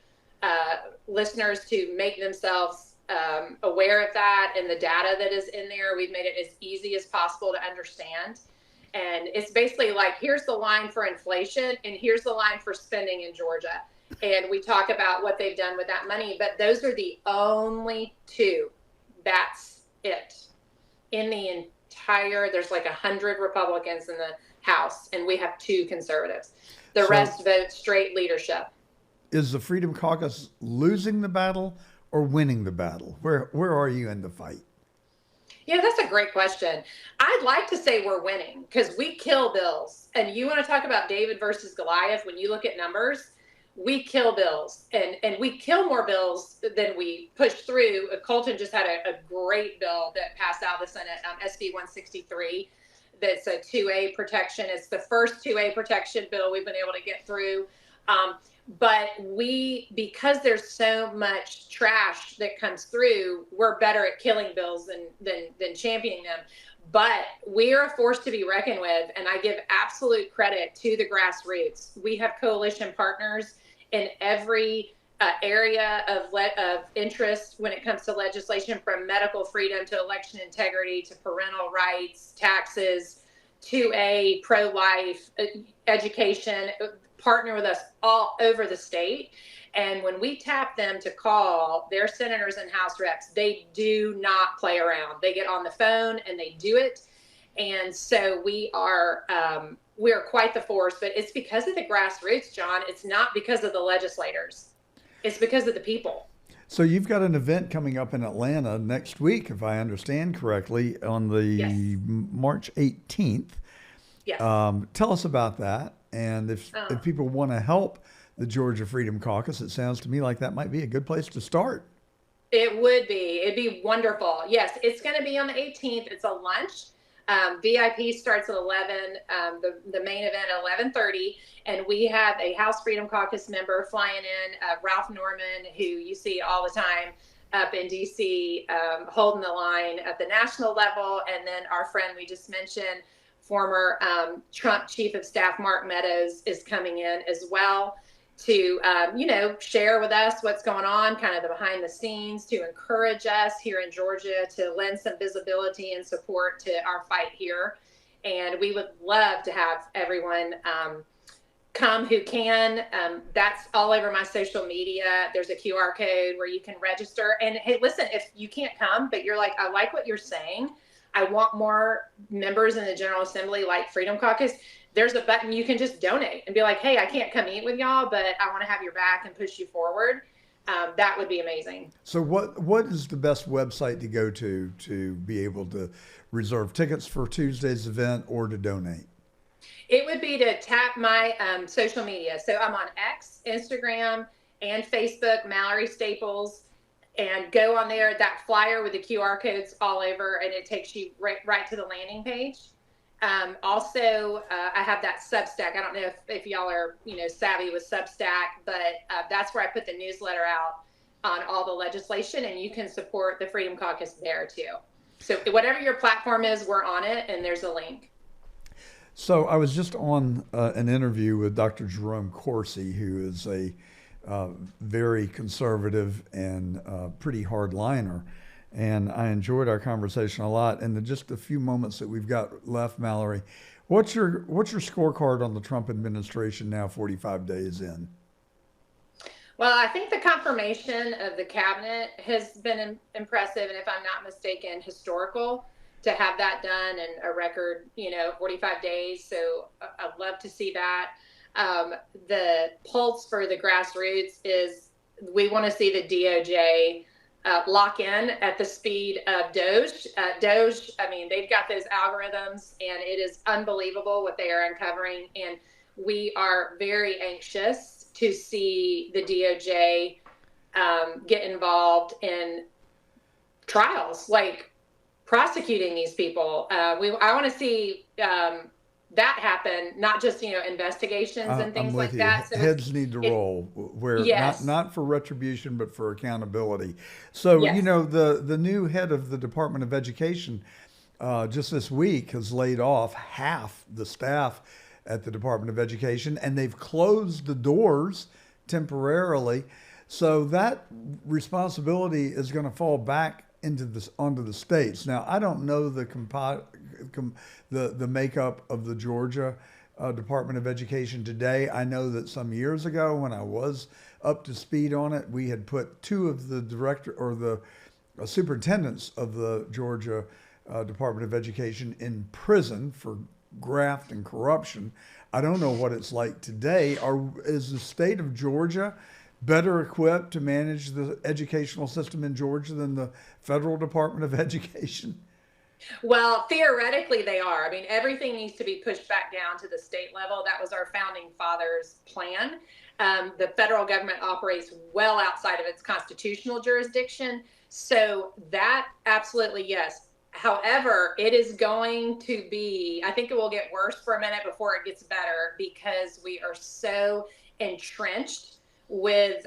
[SPEAKER 14] listeners to make themselves aware of that and the data that is in there. We've made it as easy as possible to understand. And it's basically like, here's the line for inflation and here's the line for spending in Georgia. And we talk about what they've done with that money, but those are the only two. That's it. In the entire, there's like 100 Republicans in the House, and we have two conservatives. The rest vote straight leadership.
[SPEAKER 1] Is the Freedom Caucus losing the battle or winning the battle? Where are you in the fight?
[SPEAKER 14] Yeah, that's a great question. I'd like to say we're winning because we kill bills. And you want to talk about David versus Goliath, when you look at numbers, we kill bills, and we kill more bills than we push through. Colton just had a great bill that passed out of the Senate, SB 163. That's a 2A protection. It's the first 2A protection bill we've been able to get through. But because there's so much trash that comes through, we're better at killing bills than championing them. But we are a force to be reckoned with, and I give absolute credit to the grassroots. We have coalition partners in every area of interest when it comes to legislation, from medical freedom to election integrity to parental rights, taxes, 2A, pro-life, education. Partner with us all over the state. And when we tap them to call their senators and House reps, they do not play around. They get on the phone and they do it. And so we are quite the force, but it's because of the grassroots, John. It's not because of the legislators. It's because of the people.
[SPEAKER 1] So you've got an event coming up in Atlanta next week, if I understand correctly, on the March 18th.
[SPEAKER 14] Yes.
[SPEAKER 1] Tell us about that. And if people want to help the Georgia Freedom Caucus, it sounds to me like that might be a good place to start.
[SPEAKER 14] It would be. It'd be wonderful. Yes, it's going to be on the 18th. It's a lunch. VIP starts at 11. The main event at 11:30. And we have a House Freedom Caucus member flying in, Ralph Norman, who you see all the time up in D.C., holding the line at the national level. And then our friend we just mentioned, former Trump Chief of Staff Mark Meadows, is coming in as well to, share with us what's going on, kind of the behind the scenes, to encourage us here in Georgia to lend some visibility and support to our fight here. And we would love to have everyone come who can. That's all over my social media. There's a QR code where you can register. And hey, listen, if you can't come, but you're like, I like what you're saying, I want more members in the General Assembly like Freedom Caucus, there's a button you can just donate and be like, hey, I can't come eat with y'all, but I want to have your back and push you forward. That would be amazing.
[SPEAKER 1] So what is the best website to go to be able to reserve tickets for Tuesday's event or to donate?
[SPEAKER 14] It would be to tap my social media. So I'm on X, Instagram, and Facebook, Mallory Staples. And go on there, that flyer with the QR codes all over, and it takes you right to the landing page. Also, I have that Substack. I don't know if y'all are savvy with Substack, but that's where I put the newsletter out on all the legislation, and you can support the Freedom Caucus there too. So whatever your platform is, we're on it, and there's a link.
[SPEAKER 1] So I was just on an interview with Dr. Jerome Corsi, who is a very conservative and pretty hardliner. And I enjoyed our conversation a lot. And just a few moments that we've got left, Mallory, what's your scorecard on the Trump administration now, 45 days in?
[SPEAKER 14] Well, I think the confirmation of the cabinet has been impressive, and if I'm not mistaken, historical, to have that done in a record, 45 days. So I'd love to see that. The pulse for the grassroots is we want to see the DOJ lock in at the speed of Doge. Doge, I mean, they've got those algorithms, and it is unbelievable what they are uncovering. And we are very anxious to see the DOJ get involved in trials, like prosecuting these people. I want to see that happen, not just, investigations and things like that. So
[SPEAKER 1] heads need to roll, where
[SPEAKER 14] yes.
[SPEAKER 1] not for retribution, but for accountability. So,
[SPEAKER 14] Yes.
[SPEAKER 1] the new head of the Department of Education just this week has laid off half the staff at the Department of Education, and they've closed the doors temporarily. So that responsibility is going to fall back onto the states. Now, I don't know the makeup of the Georgia Department of Education today. I know that some years ago, when I was up to speed on it, we had put two of the superintendents of the Georgia Department of Education in prison for graft and corruption. I don't know what it's like today. Is the state of Georgia better equipped to manage the educational system in Georgia than the federal Department of Education?
[SPEAKER 14] Well, theoretically they are. I mean, everything needs to be pushed back down to the state level. That was our founding fathers' plan. The federal government operates well outside of its constitutional jurisdiction. So that absolutely, yes. However, it is going to be, I think it will get worse for a minute before it gets better, because we are so entrenched with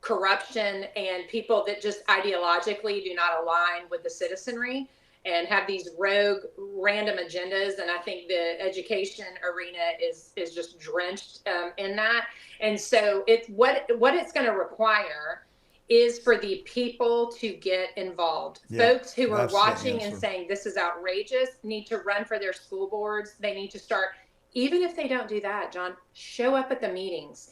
[SPEAKER 14] corruption and people that just ideologically do not align with the citizenry and have these rogue random agendas. And I think the education arena is just drenched in that. And so what it's going to require is for the people to get involved.
[SPEAKER 1] Yeah,
[SPEAKER 14] folks who are watching and saying this is outrageous need to run for their school boards. They need to start, even if they don't do that, John, show up at the meetings.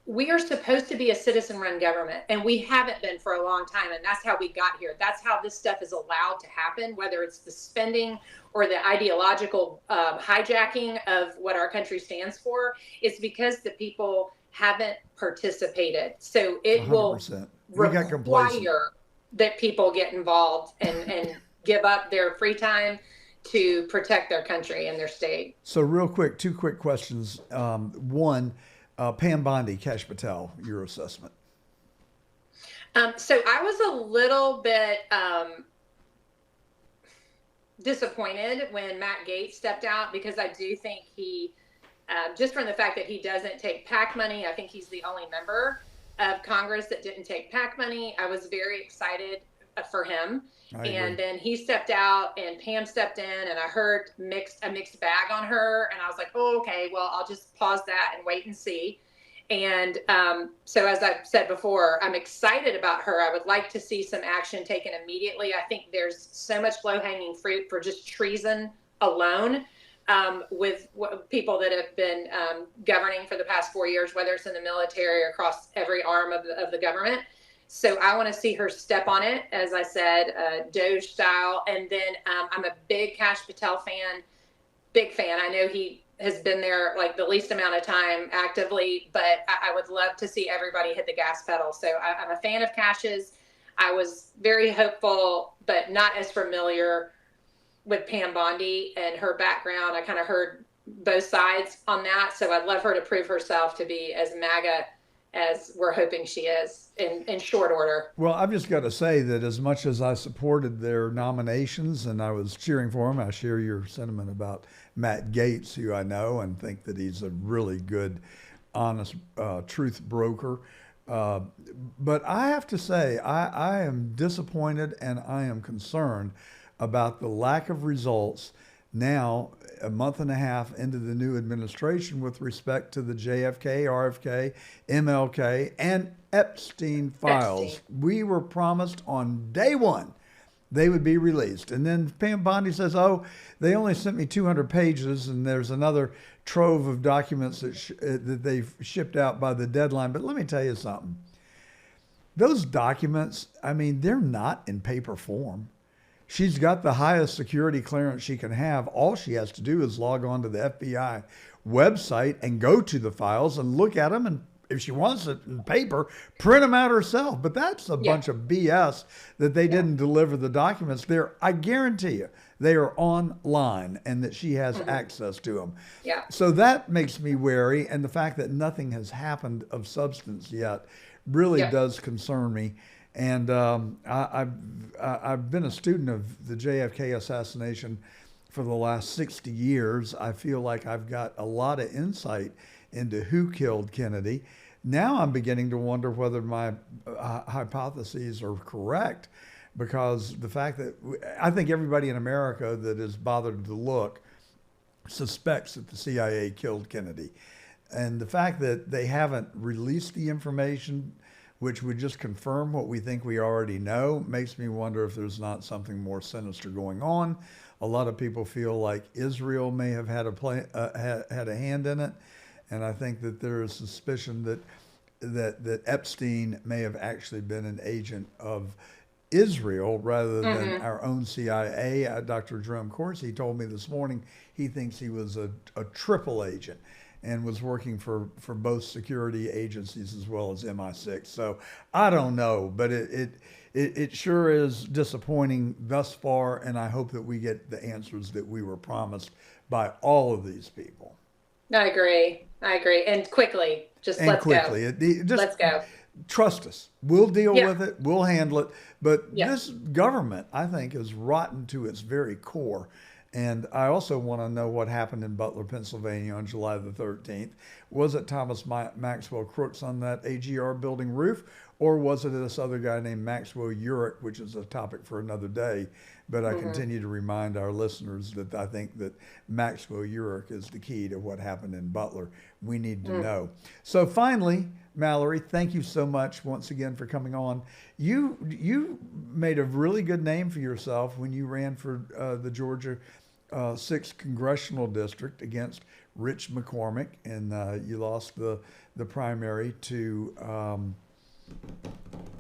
[SPEAKER 14] We are supposed to be a citizen-run government, and we haven't been for a long time, and that's how we got here. That's how this stuff is allowed to happen, whether it's the spending or the ideological hijacking of what our country stands for. It's because the people haven't participated. So it 100%. Will require that people get involved and give up their free time to protect their country and their state.
[SPEAKER 1] So real quick, two quick questions. One, Pam Bondi, Kash Patel, your assessment.
[SPEAKER 14] So I was a little bit disappointed when Matt Gaetz stepped out, because I do think he, just from the fact that he doesn't take PAC money, I think he's the only member of Congress that didn't take PAC money. I was very excited for him. And then he stepped out and Pam stepped in, and I heard a mixed bag on her. And I was like, oh, okay, well, I'll just pause that and wait and see. And so as I've said before, I'm excited about her. I would like to see some action taken immediately. I think there's so much low-hanging fruit for just treason alone with people that have been governing for the past 4 years, whether it's in the military or across every arm of the government. So I want to see her step on it, as I said, Doge style. And then I'm a big Kash Patel fan, big fan. I know he has been there like the least amount of time actively, but I would love to see everybody hit the gas pedal. So I'm a fan of Kash's. I was very hopeful, but not as familiar with Pam Bondi and her background. I kind of heard both sides on that. So I'd love her to prove herself to be as MAGA as we're hoping she is in short order.
[SPEAKER 1] Well, I've just got to say that as much as I supported their nominations and I was cheering for them, I share your sentiment about Matt Gaetz, who I know and think that he's a really good, honest truth broker. But I have to say, I am disappointed and I am concerned about the lack of results now, a month and a half into the new administration, with respect to the JFK, RFK, MLK, and Epstein files. We were promised on day one they would be released. And then Pam Bondi says, oh, they only sent me 200 pages and there's another trove of documents that they've shipped out by the deadline. But let me tell you something. Those documents, I mean, they're not in paper form. She's got the highest security clearance she can have. All she has to do is log on to the FBI website and go to the files and look at them. And if she wants it in paper, print them out herself. But that's a bunch of BS that they didn't deliver the documents. I guarantee you, they are online and that she has access to them. So that makes me wary. And the fact that nothing has happened of substance yet really does concern me. And I've been a student of the JFK assassination for the last 60 years. I feel like I've got a lot of insight into who killed Kennedy. Now I'm beginning to wonder whether my hypotheses are correct, because the fact that I think everybody in America that is bothered to look suspects that the CIA killed Kennedy. And the fact that they haven't released the information, which would just confirm what we think we already know, makes me wonder if there's not something more sinister going on. A lot of people feel like Israel may have had a hand in it, and I think that there is suspicion that Epstein may have actually been an agent of Israel rather than our own CIA. Dr. Jerome Corsi told me this morning he thinks he was a triple agent and was working for both security agencies as well as MI6. So I don't know, but it sure is disappointing thus far, and I hope that we get the answers that we were promised by all of these people.
[SPEAKER 14] I agree. And quickly, let's go. Let's go.
[SPEAKER 1] Trust us. We'll deal with it. We'll handle it. But this government, I think, is rotten to its very core. And I also want to know what happened in Butler, Pennsylvania on July the 13th. Was it Thomas Maxwell Crooks on that AGR building roof? Or was it this other guy named Maxwell Urich, which is a topic for another day? But I continue to remind our listeners that I think that Maxwell Urich is the key to what happened in Butler. We need to know. So finally, Mallory, thank you so much once again for coming on. You made a really good name for yourself when you ran for the Georgia 6th Congressional District against Rich McCormick, and you lost the primary to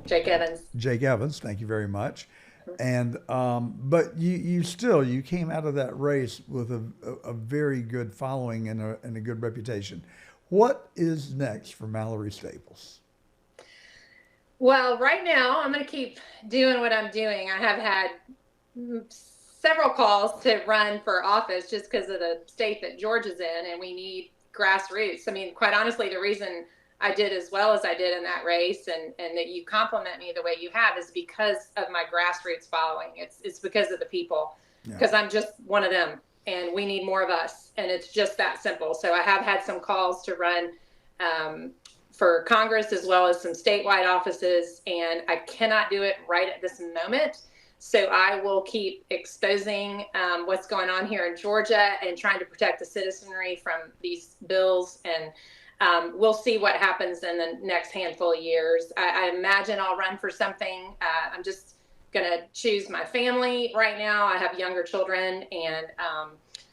[SPEAKER 14] Jake Evans.
[SPEAKER 1] Jake Evans, thank you very much. And but you came out of that race with a very good following and a good reputation. What is next for Mallory Staples?
[SPEAKER 14] Well, right now I'm going to keep doing what I'm doing. I have had several calls to run for office just because of the state that Georgia's in, and we need grassroots. I mean, quite honestly, the reason I did as well as I did in that race, and that you compliment me the way you have, is because of my grassroots following. It's because of the people, because I'm just one of them, and we need more of us, and it's just that simple. So I have had some calls to run for Congress as well as some statewide offices, and I cannot do it right at this moment. So I will keep exposing what's going on here in Georgia and trying to protect the citizenry from these bills, and we'll see what happens in the next handful of years. I imagine I'll run for something. I'm just going to choose my family right now. I have younger children, and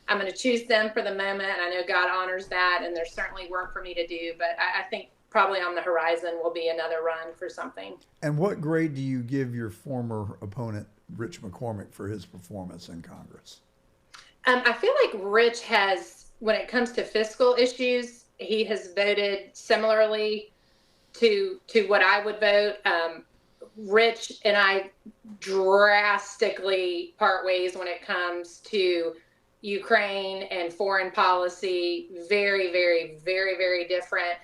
[SPEAKER 14] I'm going to choose them for the moment. I know God honors that, and there's certainly work for me to do, but I think probably on the horizon will be another run for something.
[SPEAKER 1] And what grade do you give your former opponent, Rich McCormick, for his performance in Congress?
[SPEAKER 14] I feel like Rich has, when it comes to fiscal issues, he has voted similarly to what I would vote. Rich and I drastically part ways when it comes to Ukraine and foreign policy. Very, very, very, very different.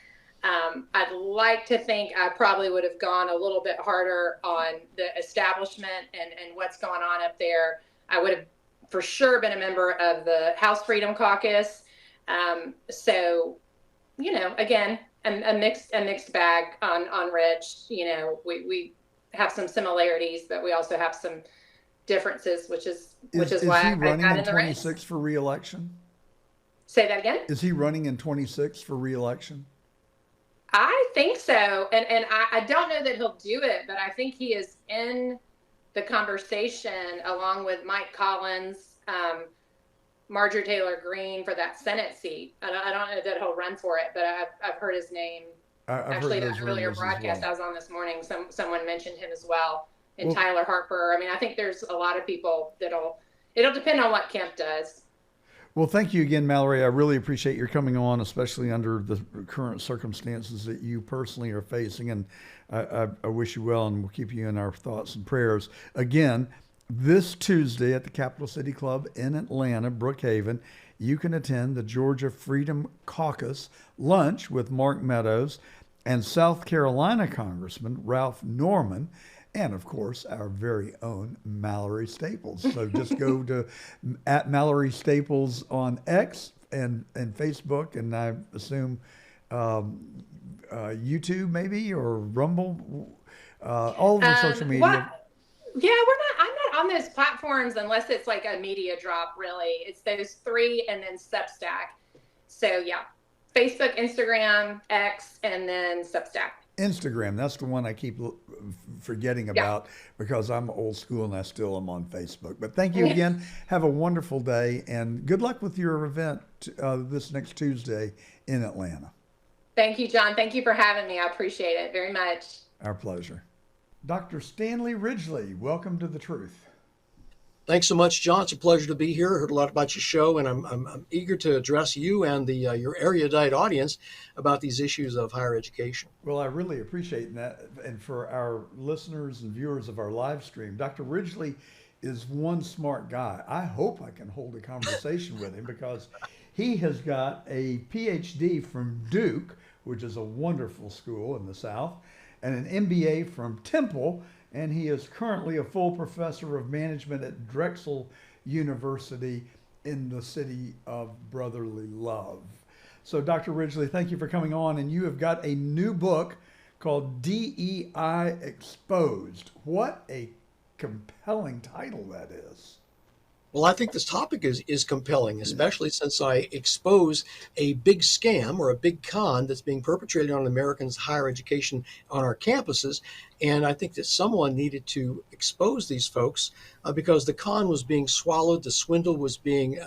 [SPEAKER 14] I'd like to think I probably would have gone a little bit harder on the establishment and what's going on up there. I would have for sure been a member of the House Freedom Caucus. So, you know, again, a mixed bag on Rich. You know, we have some similarities, but we also have some differences, which is why I got in the race. Is he running in
[SPEAKER 1] 26 for re-election?
[SPEAKER 14] Say that again?
[SPEAKER 1] Is he running in 26 for re-election?
[SPEAKER 14] I think so. And I don't know that he'll do it, but I think he is in the conversation along with Mike Collins, Marjorie Taylor Greene for that Senate seat. I don't know that he'll run for it, but I've heard his name. Actually, that earlier broadcast I was on this morning, someone mentioned him as well. And Tyler Harper. I mean, I think there's a lot of people it'll depend on what Kemp does.
[SPEAKER 1] Well, thank you again, Mallory. I really appreciate your coming on, especially under the current circumstances that you personally are facing. And I wish you well, and we'll keep you in our thoughts and prayers. Again, this Tuesday at the Capital City Club in Atlanta, Brookhaven, you can attend the Georgia Freedom Caucus lunch with Mark Meadows and South Carolina Congressman Ralph Norman, and of course, our very own Mallory Staples. So just go to at Mallory Staples on X and Facebook, and I assume YouTube maybe, or Rumble, all of the social media.
[SPEAKER 14] Yeah, I'm not on those platforms unless it's like a media drop, really. It's those three and then Substack. So yeah, Facebook, Instagram, X, and then Substack.
[SPEAKER 1] Instagram, that's the one I keep forgetting about because I'm old school and I still am on Facebook. But thank you again. Have a wonderful day and good luck with your event this next Tuesday in Atlanta.
[SPEAKER 14] Thank you, John. Thank you for having me. I appreciate it very much.
[SPEAKER 1] Our pleasure. Dr. Stanley Ridgley, welcome to The Truth.
[SPEAKER 15] Thanks so much, John. It's a pleasure to be here. I heard a lot about your show, and I'm eager to address you and your erudite audience about these issues of higher education.
[SPEAKER 1] Well, I really appreciate that. And for our listeners and viewers of our live stream, Dr. Ridgley is one smart guy. I hope I can hold a conversation with him because he has got a PhD from Duke, which is a wonderful school in the South, and an MBA from Temple, and he is currently a full professor of management at Drexel University in the city of brotherly love. So Dr. Ridgley, thank you for coming on, and you have got a new book called DEI Exposed. What a compelling title that is.
[SPEAKER 15] Well, I think this topic is compelling, especially since I expose a big scam or a big con that's being perpetrated on Americans' higher education on our campuses. And I think that someone needed to expose these folks because the con was being swallowed, the swindle was being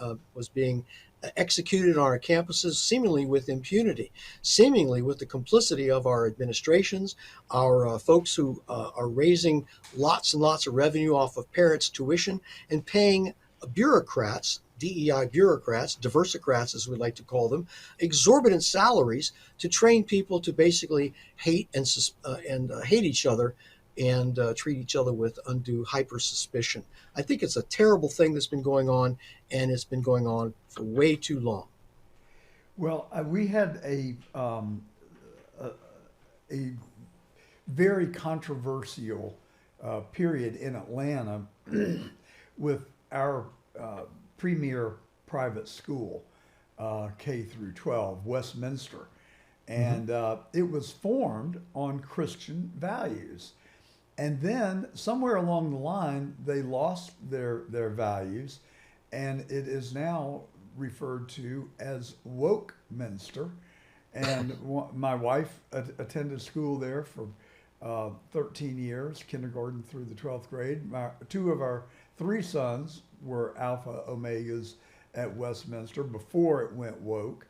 [SPEAKER 15] executed on our campuses, seemingly with impunity, seemingly with the complicity of our administrations, our folks who are raising lots and lots of revenue off of parents' tuition and paying bureaucrats, DEI bureaucrats, diversicrats as we like to call them, exorbitant salaries to train people to basically hate and hate each other and treat each other with undue hyper suspicion. I think it's a terrible thing that's been going on, and it's been going on for way too long.
[SPEAKER 1] Well, we had a very controversial period in Atlanta with our premier private school, K through 12, Westminster. And it was formed on Christian values. And then somewhere along the line, they lost their values, and it is now referred to as Wokeminster. And my wife attended school there for 13 years, kindergarten through the 12th grade. Two of our three sons were Alpha Omegas at Westminster before it went woke.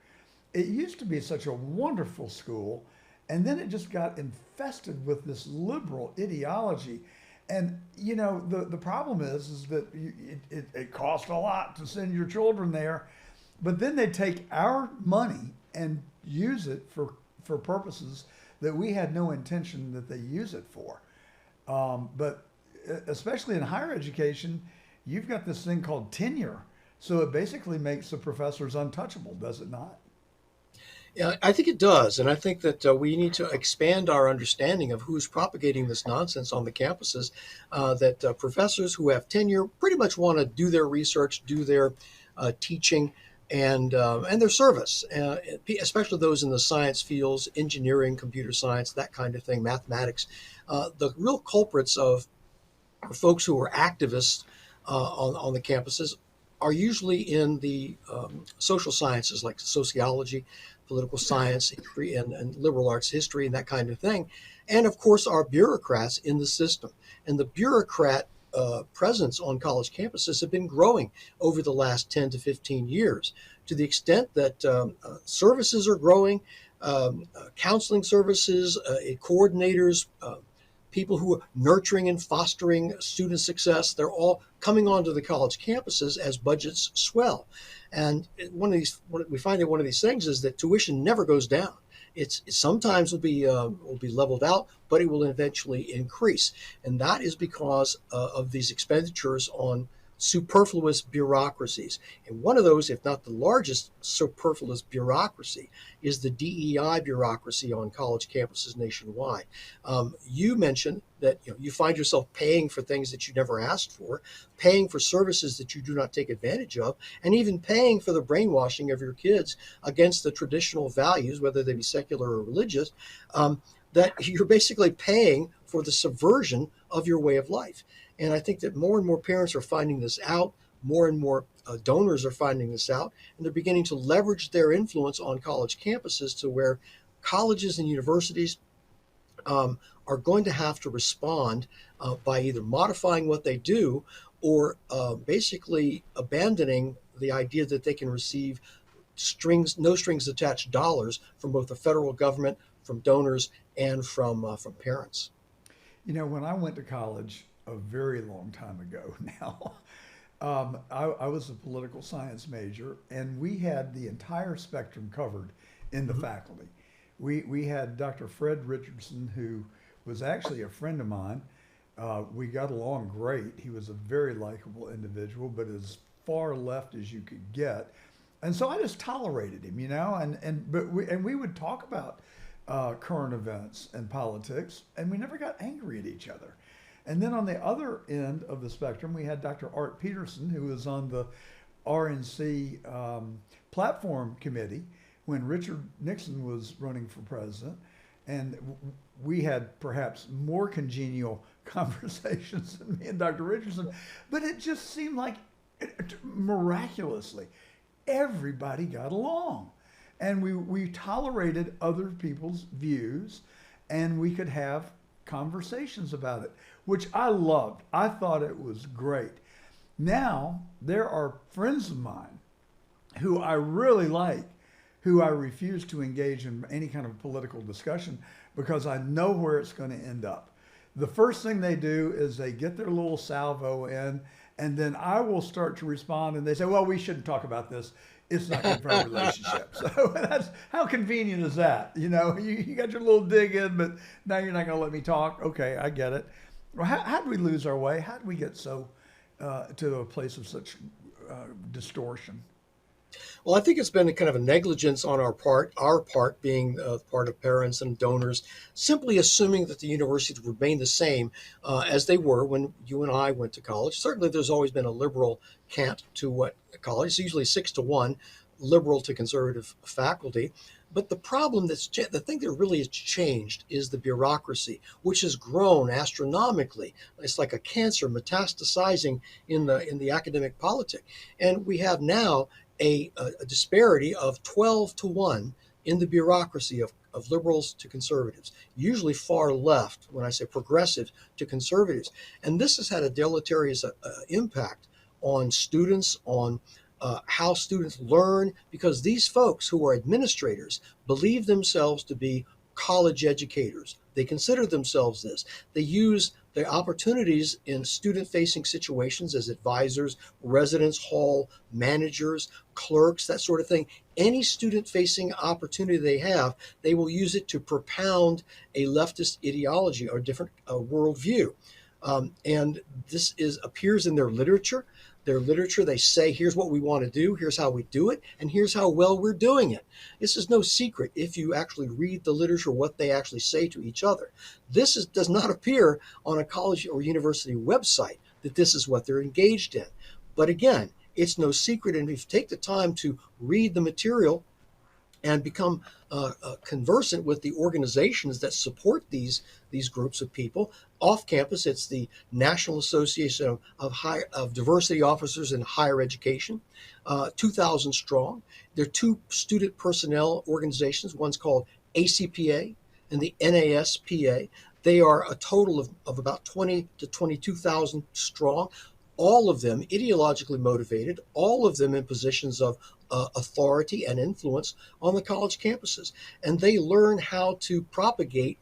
[SPEAKER 1] It used to be such a wonderful school, and then it just got infested with this liberal ideology. And, you know, the problem is that it costs a lot to send your children there, but then they take our money and use it for purposes that we had no intention that they use it for. But especially in higher education, you've got this thing called tenure. So it basically makes the professors untouchable, does it not?
[SPEAKER 15] Yeah, I think it does. And I think that we need to expand our understanding of who's propagating this nonsense on the campuses, that professors who have tenure pretty much want to do their research, do their teaching, and their service, especially those in the science fields, engineering, computer science, that kind of thing, mathematics. The real culprits of folks who are activists on the campuses are usually in the social sciences like sociology, political science, and liberal arts history, and that kind of thing. And of course, our bureaucrats in the system. And the bureaucrat presence on college campuses have been growing over the last 10 to 15 years to the extent that services are growing, counseling services, coordinators, people who are nurturing and fostering student success, they're all coming onto the college campuses as budgets swell. And we find that one of these things is that tuition never goes down. It sometimes will be leveled out, but it will eventually increase. And that is because of these expenditures on superfluous bureaucracies. And one of those, if not the largest superfluous bureaucracy, is the DEI bureaucracy on college campuses nationwide. You mentioned that you find yourself paying for things that you never asked for, paying for services that you do not take advantage of, and even paying for the brainwashing of your kids against the traditional values, whether they be secular or religious, that you're basically paying for the subversion of your way of life. And I think that more and more parents are finding this out, more and more donors are finding this out, and they're beginning to leverage their influence on college campuses to where colleges and universities are going to have to respond by either modifying what they do or basically abandoning the idea that they can receive no strings attached dollars from both the federal government, from donors, and from parents.
[SPEAKER 1] When I went to college a very long time ago now, I was a political science major, and we had the entire spectrum covered in the faculty. We had Dr. Fred Richardson, who was actually a friend of mine. We got along great. He was a very likable individual, but as far left as you could get. And so I just tolerated him, but we would talk about current events and politics, and we never got angry at each other. And then on the other end of the spectrum, we had Dr. Art Peterson, who was on the RNC platform committee when Richard Nixon was running for president. And we had perhaps more congenial conversations than me and Dr. Richardson, but it just seemed like miraculously everybody got along. And we tolerated other people's views, and we could have conversations about it, which I loved. I thought it was great. Now, there are friends of mine who I really like, who I refuse to engage in any kind of political discussion because I know where it's going to end up. The first thing they do is they get their little salvo in, and then I will start to respond, and they say, well, we shouldn't talk about this. It's not good for our relationship. So that's, how convenient is that? You got your little dig in, but now you're not going to let me talk. Okay, I get it. Well, how did we lose our way? How did we get so to a place of such distortion?
[SPEAKER 15] Well, I think it's been a kind of a negligence on our part being part of parents and donors, simply assuming that the universities would remain the same as they were when you and I went to college. Certainly, there's always been a liberal cant to what college. It's usually 6-1, liberal to conservative faculty. But the problem the thing that really has changed is the bureaucracy, which has grown astronomically. It's like a cancer metastasizing in the academic politic. And we have now a disparity of 12-1 in the bureaucracy of liberals to conservatives, usually far left, when I say progressive, to conservatives. And this has had a deleterious impact on students, on how students learn, because these folks who are administrators believe themselves to be college educators. They consider themselves this. They use their opportunities in student-facing situations as advisors, residence hall managers, clerks, that sort of thing. Any student-facing opportunity they have, they will use it to propound a leftist ideology or different worldview. And this appears in their literature. They say, here's what we want to do, here's how we do it, and here's how well we're doing it. This is no secret if you actually read the literature, what they actually say to each other. This does not appear on a college or university website that this is what they're engaged in. But again, it's no secret, and if you take the time to read the material and become conversant with the organizations that support these groups of people. Off campus, it's the National Association of Diversity Officers in Higher Education, 2,000 strong. There are two student personnel organizations. One's called ACPA and the NASPA. They are a total of about 20 to 22,000 strong. All of them ideologically motivated, all of them in positions of authority and influence on the college campuses. And they learn how to propagate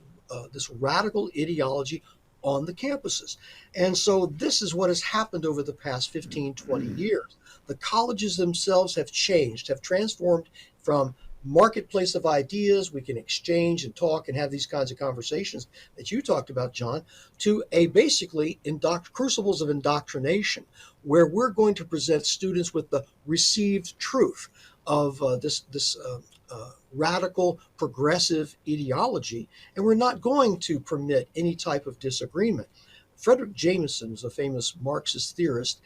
[SPEAKER 15] this radical ideology on the campuses. And so this is what has happened over the past 15, 20 years. The colleges themselves have changed, have transformed from marketplace of ideas. We can exchange and talk and have these kinds of conversations that you talked about, John, to a basically crucibles of indoctrination, where we're going to present students with the received truth of this radical progressive ideology, and we're not going to permit any type of disagreement. Frederick Jameson is a famous Marxist theorist.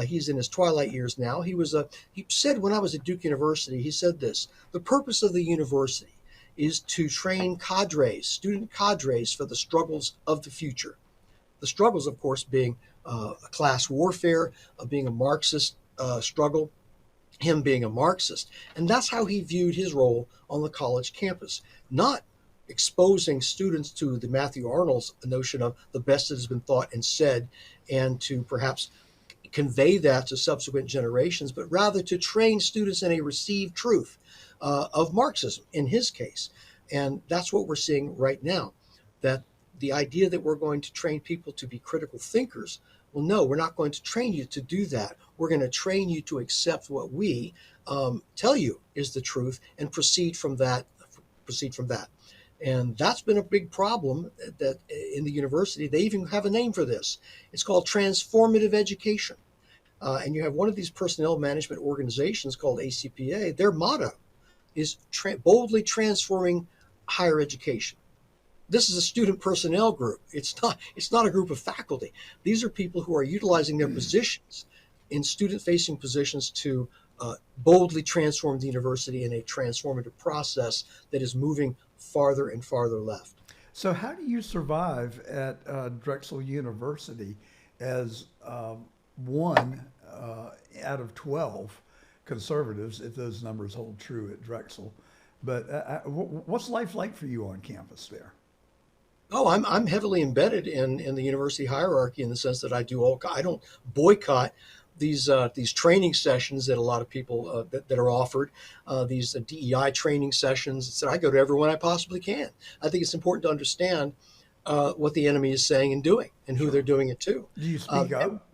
[SPEAKER 15] He's in his twilight years now. He said when I was at Duke University, he said this: the purpose of the university is to train cadres, student cadres, for the struggles of the future. The struggles, of course, being a class warfare, being a Marxist struggle, him being a Marxist. And that's how he viewed his role on the college campus, not exposing students to the Matthew Arnold's notion of the best that has been thought and said, and to perhaps convey that to subsequent generations, but rather to train students in a received truth of Marxism in his case. And that's what we're seeing right now, that the idea that we're going to train people to be critical thinkers, well, no, we're not going to train you to do that. We're going to train you to accept what we tell you is the truth and proceed from that. And that's been a big problem that in the university. They even have a name for this. It's called transformative education. And you have one of these personnel management organizations called ACPA. Their motto is boldly transforming higher education. This is a student personnel group. It's not a group of faculty. These are people who are utilizing their positions in student-facing positions to boldly transform the university in a transformative process that is moving farther and farther left.
[SPEAKER 1] So how do you survive at Drexel University as one out of 12 conservatives, if those numbers hold true at Drexel? But what's life like for you on campus there?
[SPEAKER 15] Oh, I'm heavily embedded in the university hierarchy in the sense that I don't boycott these training sessions that a lot of people that are offered, these DEI training sessions. So I go to everyone I possibly can. I think it's important to understand what the enemy is saying and doing, and who they're doing it to.
[SPEAKER 1] Do you speak up?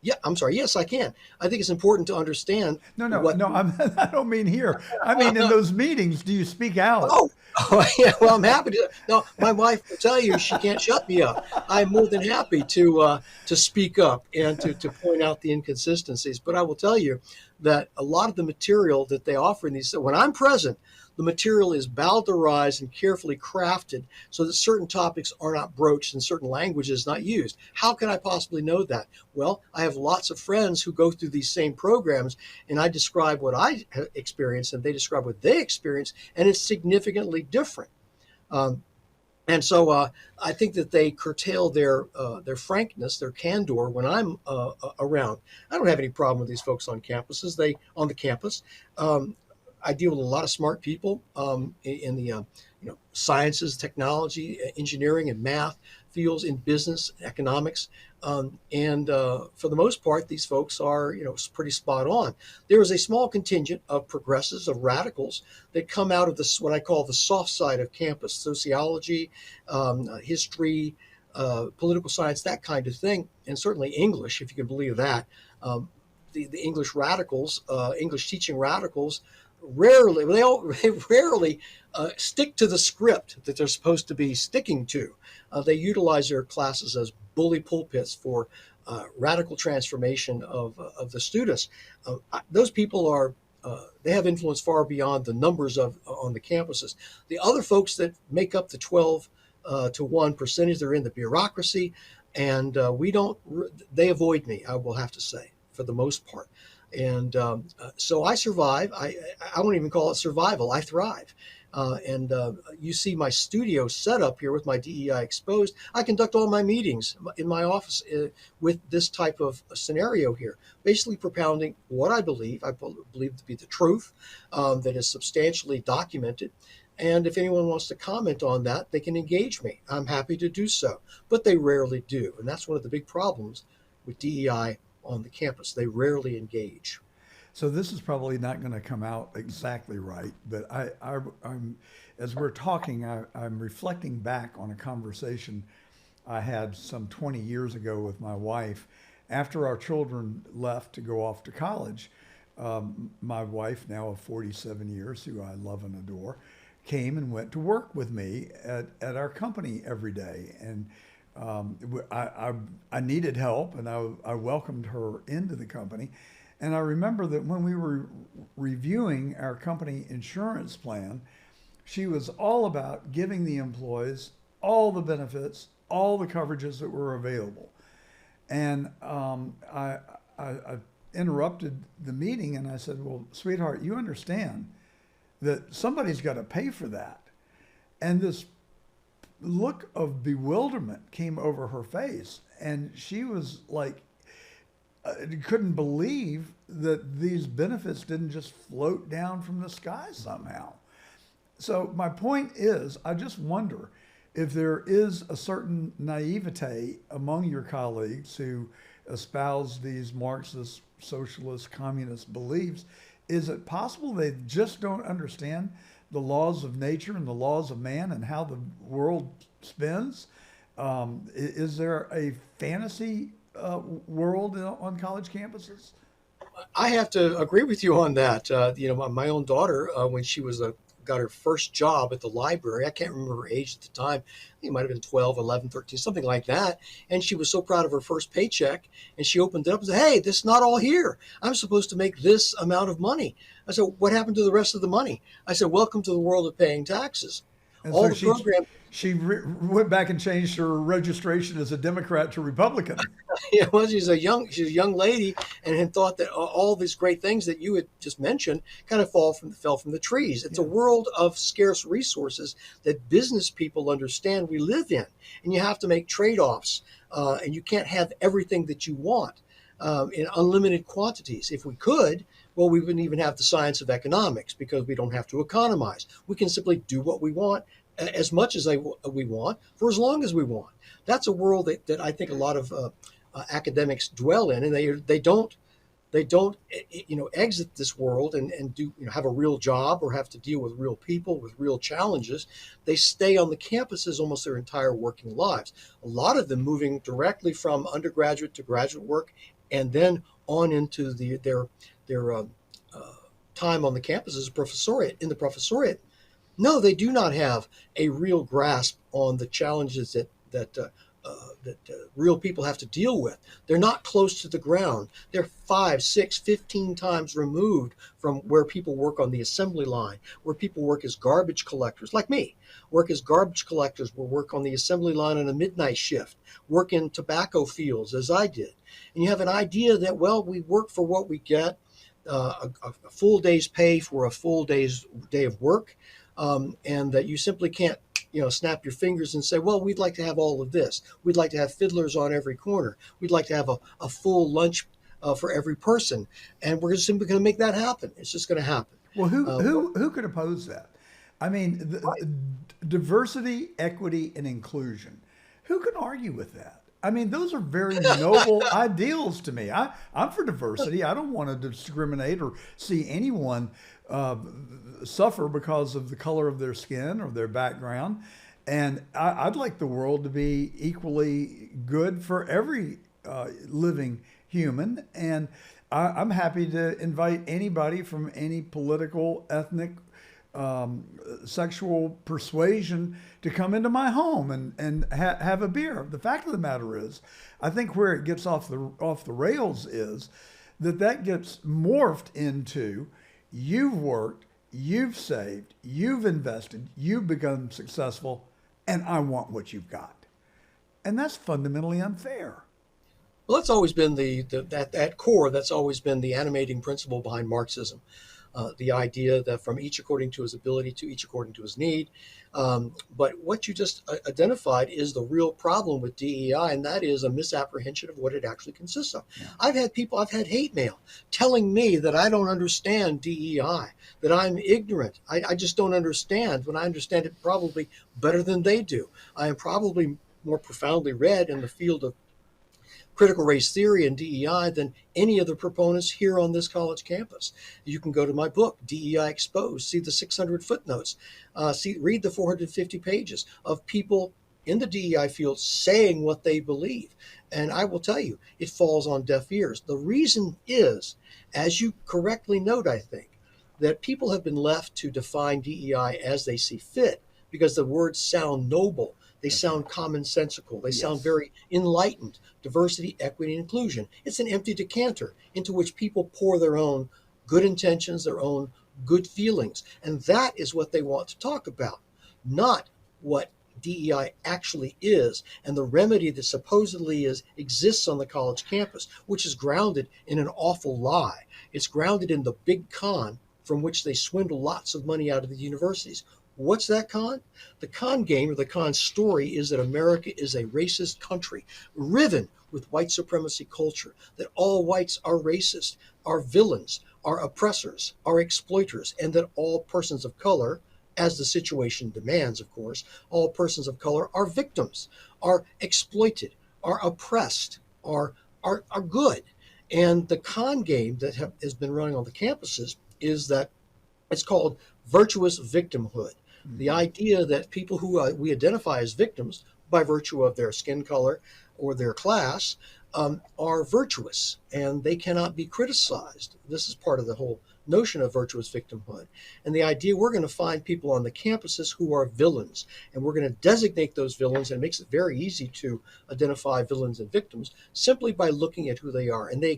[SPEAKER 15] Yeah, I'm sorry. Yes, I can. I think it's important to understand.
[SPEAKER 1] No. I don't mean here. I mean in those meetings. Do you speak out?
[SPEAKER 15] Oh, yeah. Well, I'm happy to. No, my wife will tell you she can't shut me up. I'm more than happy to speak up and to point out the inconsistencies. But I will tell you that a lot of the material that they offer in these, when I'm present, the material is bowdlerized and carefully crafted so that certain topics are not broached and certain languages not used. How can I possibly know that? Well, I have lots of friends who go through these same programs, and I describe what I experience and they describe what they experience, and it's significantly different. And so I think that they curtail their frankness, their candor when I'm around. I don't have any problem with these folks on the campus. I deal with a lot of smart people in the sciences, technology, engineering, and math fields, in business, economics, and for the most part, these folks are pretty spot on. There is a small contingent of progressives, of radicals that come out of this what I call the soft side of campus: sociology, history, political science, that kind of thing, and certainly English, if you can believe that. The English radicals, English teaching radicals. They rarely stick to the script that they're supposed to be sticking to. They utilize their classes as bully pulpits for radical transformation of the students. Those people they have influence far beyond the numbers on the campuses. The other folks that make up the 12 to 1 percentage, they're in the bureaucracy, and they avoid me, I will have to say, for the most part. And so I survive. I won't even call it survival. I thrive. And you see my studio set up here with my DEI Exposed. I conduct all my meetings in my office with this type of scenario here, basically propounding what I believe to be the truth that is substantially documented. And if anyone wants to comment on that, they can engage me. I'm happy to do so, but they rarely do. And that's one of the big problems with DEI on the campus. They rarely engage.
[SPEAKER 1] So this is probably not going to come out exactly right, but I'm as we're talking, I'm reflecting back on a conversation I had some 20 years ago with my wife after our children left to go off to college. my wife, now of 47 years, who I love and adore, came and went to work with me at our company every day. And I needed help, and I welcomed her into the company. And I remember that when we were reviewing our company insurance plan, she was all about giving the employees all the benefits, all the coverages that were available. And I interrupted the meeting and I said, well, sweetheart, you understand that somebody's got to pay for that. And this look of bewilderment came over her face. And she was like, couldn't believe that these benefits didn't just float down from the sky somehow. So my point is, I just wonder if there is a certain naivete among your colleagues who espouse these Marxist, socialist, communist beliefs. Is it possible they just don't understand the laws of nature and the laws of man and how the world spins? Is there a fantasy world on college campuses?
[SPEAKER 15] I have to agree with you on that. My own daughter, when she got her first job at the library, I can't remember her age at the time. I think it might have been 12, 11, 13, something like that. And she was so proud of her first paycheck. And she opened it up and said, hey, this is not all here. I'm supposed to make this amount of money. I said, what happened to the rest of the money? I said, welcome to the world of paying taxes.
[SPEAKER 1] And
[SPEAKER 15] all
[SPEAKER 1] so
[SPEAKER 15] the programs.
[SPEAKER 1] She went back and changed her registration as a Democrat to Republican.
[SPEAKER 15] Yeah, well, she's a young lady, and had thought that all these great things that you had just mentioned kind of fell from the trees. It's a world of scarce resources that business people understand we live in, and you have to make trade-offs, and you can't have everything that you want in unlimited quantities. If we could, well, we wouldn't even have the science of economics because we don't have to economize. We can simply do what we want as much as we want for as long as we want. That's a world that I think a lot of academics dwell in, and they don't exit this world and do have a real job or have to deal with real people with real challenges. They stay on the campuses almost their entire working lives. A lot of them moving directly from undergraduate to graduate work, and then on into their time on the campus as a professoriate. In the professoriate, no, they do not have a real grasp on the challenges that real people have to deal with. They're not close to the ground. They're 5, 6, 15 times removed from where people work on the assembly line, where people work as garbage collectors, like me, work as garbage collectors, will work on the assembly line on a midnight shift, work in tobacco fields as I did. And you have an idea that, well, we work for what we get, a full day's pay for a full day of work, and that you simply can't snap your fingers and say, well, we'd like to have all of this. We'd like to have fiddlers on every corner. We'd like to have a full lunch for every person. And we're simply going to make that happen. It's just going to happen.
[SPEAKER 1] Well, who could oppose that? I mean, diversity, equity, and inclusion. Who can argue with that? I mean, those are very noble ideals to me. I'm for diversity. I don't want to discriminate or see anyone suffer because of the color of their skin or their background. And I'd like the world to be equally good for every living human. And I'm happy to invite anybody from any political, ethnic, sexual persuasion to come into my home and have a beer. The fact of the matter is, I think where it gets off the rails is that gets morphed into you've worked, you've saved, you've invested, you've become successful, and I want what you've got. And that's fundamentally unfair.
[SPEAKER 15] Well, that's always been at core, that's always been the animating principle behind Marxism. The idea that from each according to his ability to each according to his need. But what you just identified is the real problem with DEI, and that is a misapprehension of what it actually consists of. Yeah. I've had hate mail telling me that I don't understand DEI, that I'm ignorant. I just don't understand when I understand it probably better than they do. I am probably more profoundly read in the field of critical race theory and DEI than any of the proponents here on this college campus. You can go to my book, DEI Exposed, see the 600 footnotes, read the 450 pages of people in the DEI field saying what they believe. And I will tell you, it falls on deaf ears. The reason is, as you correctly note, I think, that people have been left to define DEI as they see fit because the words sound noble. They sound commonsensical. They sound very enlightened. Diversity, equity, and inclusion. It's an empty decanter into which people pour their own good intentions, their own good feelings. And that is what they want to talk about, not what DEI actually is and the remedy that supposedly exists on the college campus, which is grounded in an awful lie. It's grounded in the big con from which they swindle lots of money out of the universities. What's that con? The con game or the con story is that America is a racist country riven with white supremacy culture, that all whites are racist, are villains, are oppressors, are exploiters, and that all persons of color, as the situation demands, of course, all persons of color are victims, are exploited, are oppressed, are good. And the con game that has been running on the campuses is that it's called virtuous victimhood. The idea that people who we identify as victims by virtue of their skin color or their class are virtuous and they cannot be criticized. This is part of the whole notion of virtuous victimhood. And the idea we're going to find people on the campuses who are villains, and we're going to designate those villains, and it makes it very easy to identify villains and victims simply by looking at who they are. And they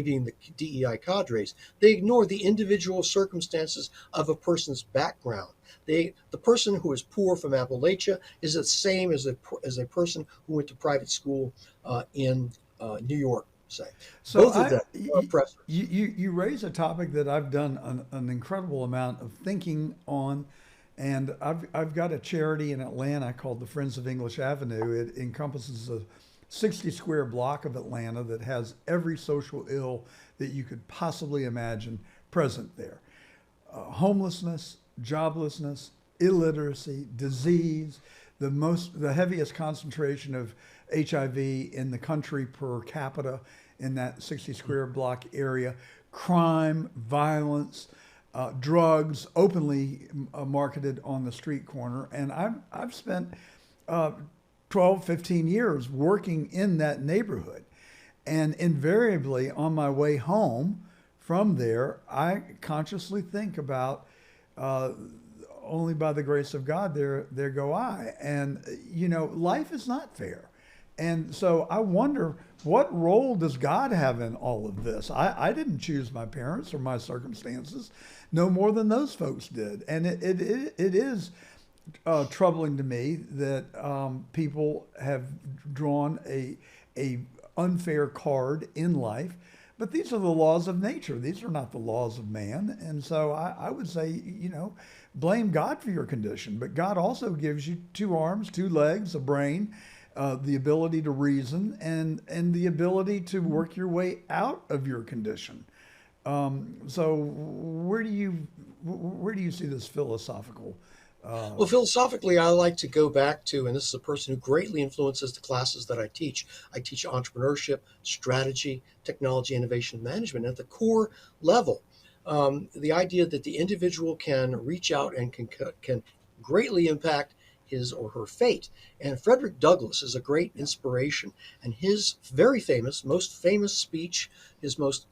[SPEAKER 15] being the DEI cadres, they ignore the individual circumstances of a person's background. The person who is poor from Appalachia is the same as a person who went to private school in New York, say.
[SPEAKER 1] So
[SPEAKER 15] both of them are oppressors.
[SPEAKER 1] You raise a topic that I've done an incredible amount of thinking on, and I've got a charity in Atlanta called the Friends of English Avenue. It encompasses a 60 square block of Atlanta that has every social ill that you could possibly imagine present there. Homelessness, joblessness, illiteracy, disease, the heaviest concentration of HIV in the country per capita in that 60 square block area, crime, violence, drugs openly marketed on the street corner. And I've spent 12, 15 years working in that neighborhood. And invariably on my way home from there, I consciously think about only by the grace of God, there go I. And, life is not fair. And so I wonder, what role does God have in all of this? I didn't choose my parents or my circumstances no more than those folks did. And it is troubling to me that people have drawn a unfair card in life. But these are the laws of nature. These are not the laws of man. And so I would say, blame God for your condition. But God also gives you 2 arms, 2 legs, a brain, the ability to reason, and the ability to work your way out of your condition. So where do you see this philosophical?
[SPEAKER 15] Well, philosophically, I like to go back to, and this is a person who greatly influences the classes that I teach. I teach entrepreneurship, strategy, technology, innovation, and management. At the core level, the idea that the individual can reach out and can greatly impact his or her fate. And Frederick Douglass is a great inspiration. And his very famous, most famous speech, his most,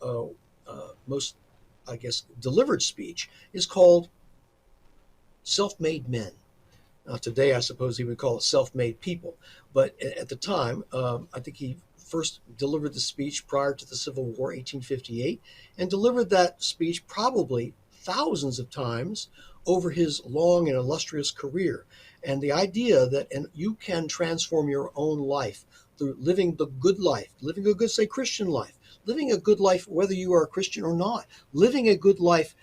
[SPEAKER 15] I guess, delivered speech is called Self-Made Men. Today, I suppose he would call it self-made people. But at the time, I think he first delivered the speech prior to the Civil War, 1858, and delivered that speech probably thousands of times over his long and illustrious career. And the idea that you can transform your own life through living the good life, living a good, say, Christian life, living a good life whether you are a Christian or not, living a good life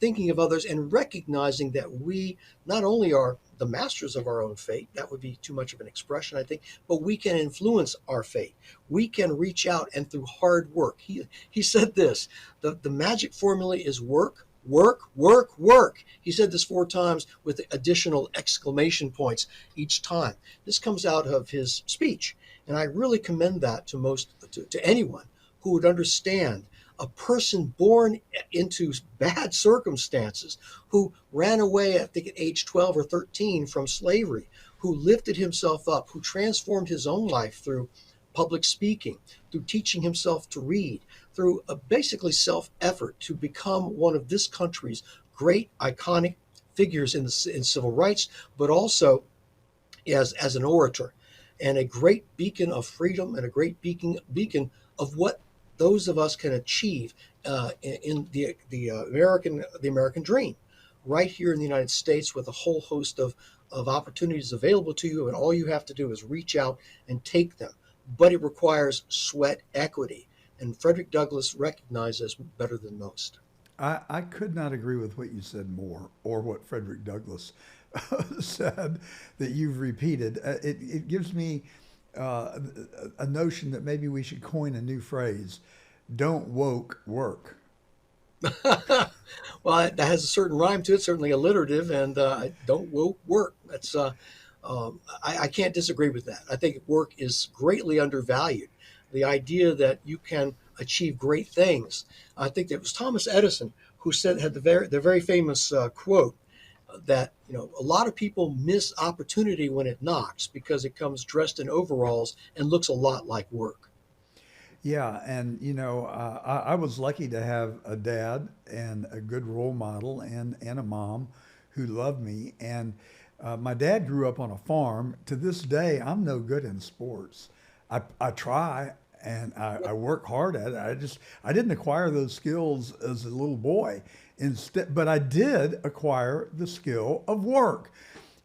[SPEAKER 15] thinking of others and recognizing that we not only are the masters of our own fate, that would be too much of an expression, I think, but we can influence our fate. We can reach out, and through hard work. He said this, the magic formula is work, work, work, work. He said this 4 times with additional exclamation points each time. This comes out of his speech, and I really commend that to anyone who would understand a person born into bad circumstances who ran away, I think at age 12 or 13 from slavery, who lifted himself up, who transformed his own life through public speaking, through teaching himself to read, through a basically self-effort to become one of this country's great iconic figures in civil rights, but also as an orator and a great beacon of freedom and a great beacon of what those of us can achieve in the American dream, right here in the United States, with a whole host of opportunities available to you, and all you have to do is reach out and take them. But it requires sweat equity, and Frederick Douglass recognized this better than most.
[SPEAKER 1] I could not agree with what you said more, or what Frederick Douglass said that you've repeated. It gives me a notion that maybe we should coin a new phrase: "Don't woke work."
[SPEAKER 15] Well, that has a certain rhyme to it, certainly alliterative, and don't woke work. That's I can't disagree with that. I think work is greatly undervalued. The idea that you can achieve great things. I think it was Thomas Edison who had the very famous quote that, a lot of people miss opportunity when it knocks because it comes dressed in overalls and looks a lot like work.
[SPEAKER 1] Yeah, and I was lucky to have a dad and a good role model and a mom who loved me. And my dad grew up on a farm. To this day, I'm no good in sports. I try and I work hard at it. I didn't acquire those skills as a little boy. But I did acquire the skill of work.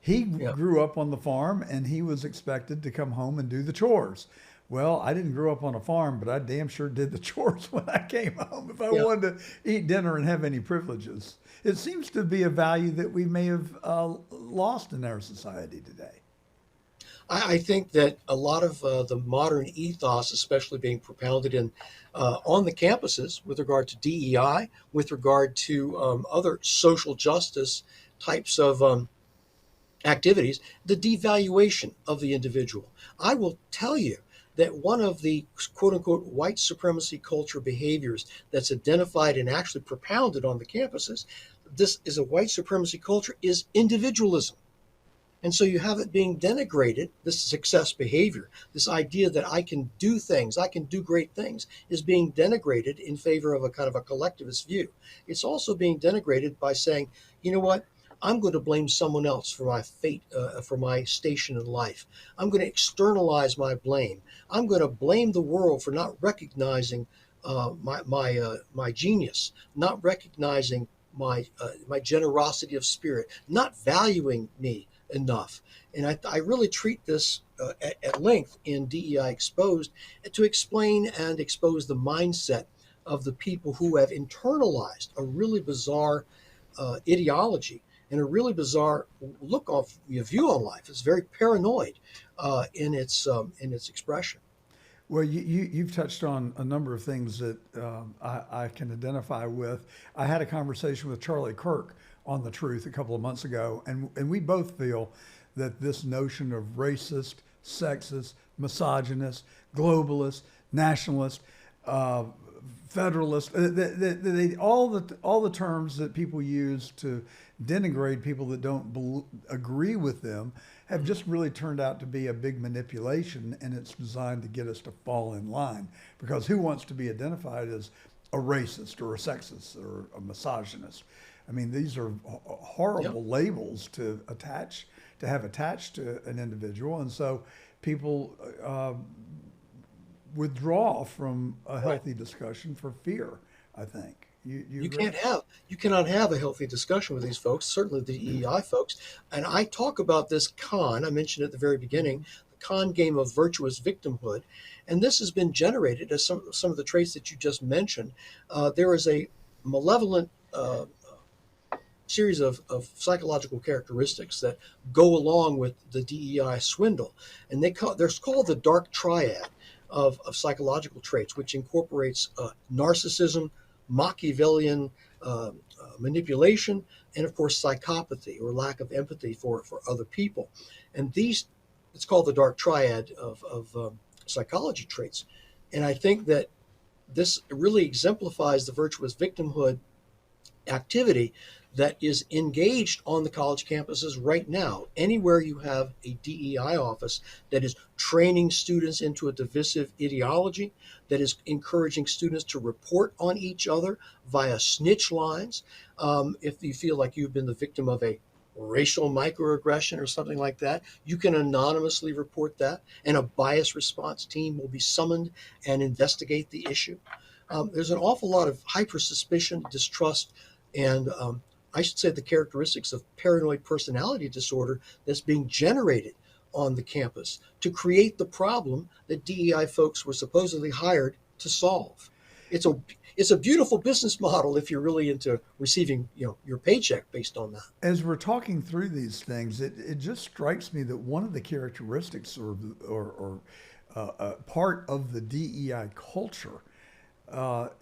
[SPEAKER 1] He grew up on the farm, and he was expected to come home and do the chores. Well, I didn't grow up on a farm, but I damn sure did the chores when I came home if I wanted to eat dinner and have any privileges. It seems to be a value that we may have lost in our society today.
[SPEAKER 15] I think that a lot of the modern ethos, especially being propounded on the campuses with regard to DEI, with regard to other social justice types of activities, the devaluation of the individual. I will tell you that one of the quote unquote white supremacy culture behaviors that's identified and actually propounded on the campuses, this is a white supremacy culture, is individualism. And so you have it being denigrated, this success behavior, this idea that I can do things, I can do great things, is being denigrated in favor of a kind of a collectivist view. It's also being denigrated by saying, you know what, I'm going to blame someone else for my fate, for my station in life. I'm going to externalize my blame. I'm going to blame the world for not recognizing my genius, not recognizing my generosity of spirit, not valuing me enough. And I really treat this at length in DEI Exposed to explain and expose the mindset of the people who have internalized a really bizarre ideology and a really bizarre view on life. It's very paranoid in its expression.
[SPEAKER 1] Well, you've touched on a number of things that I can identify with. I had a conversation with Charlie Kirk on The Truth a couple of months ago, and we both feel that this notion of racist, sexist, misogynist, globalist, nationalist, federalist, all the terms that people use to denigrate people that don't agree with them have just really turned out to be a big manipulation, and it's designed to get us to fall in line. Because who wants to be identified as a racist or a sexist or a misogynist? I mean, these are horrible labels to have attached to an individual, and so people withdraw from a healthy discussion for fear, I think. You
[SPEAKER 15] cannot have a healthy discussion with these folks, certainly the DEI folks. And I talk about this con, I mentioned at the very beginning, the con game of virtuous victimhood. And this has been generated as some of the traits that you just mentioned. There is a malevolent series of psychological characteristics that go along with the DEI swindle. And they're called the dark triad of psychological traits, which incorporates narcissism, Machiavellian manipulation, and of course psychopathy or lack of empathy for other people. And it's called the dark triad of psychology traits. And I think that this really exemplifies the virtuous victimhood activity that is engaged on the college campuses right now. Anywhere you have a DEI office that is training students into a divisive ideology, that is encouraging students to report on each other via snitch lines, if you feel like you've been the victim of a racial microaggression or something like that, you can anonymously report that, and a bias response team will be summoned and investigate the issue. There's an awful lot of hyper-suspicion, distrust, and I should say the characteristics of paranoid personality disorder that's being generated on the campus to create the problem that DEI folks were supposedly hired to solve. It's a beautiful business model if you're really into receiving, your paycheck based on that.
[SPEAKER 1] As we're talking through these things, it just strikes me that one of the characteristics or part of the DEI culture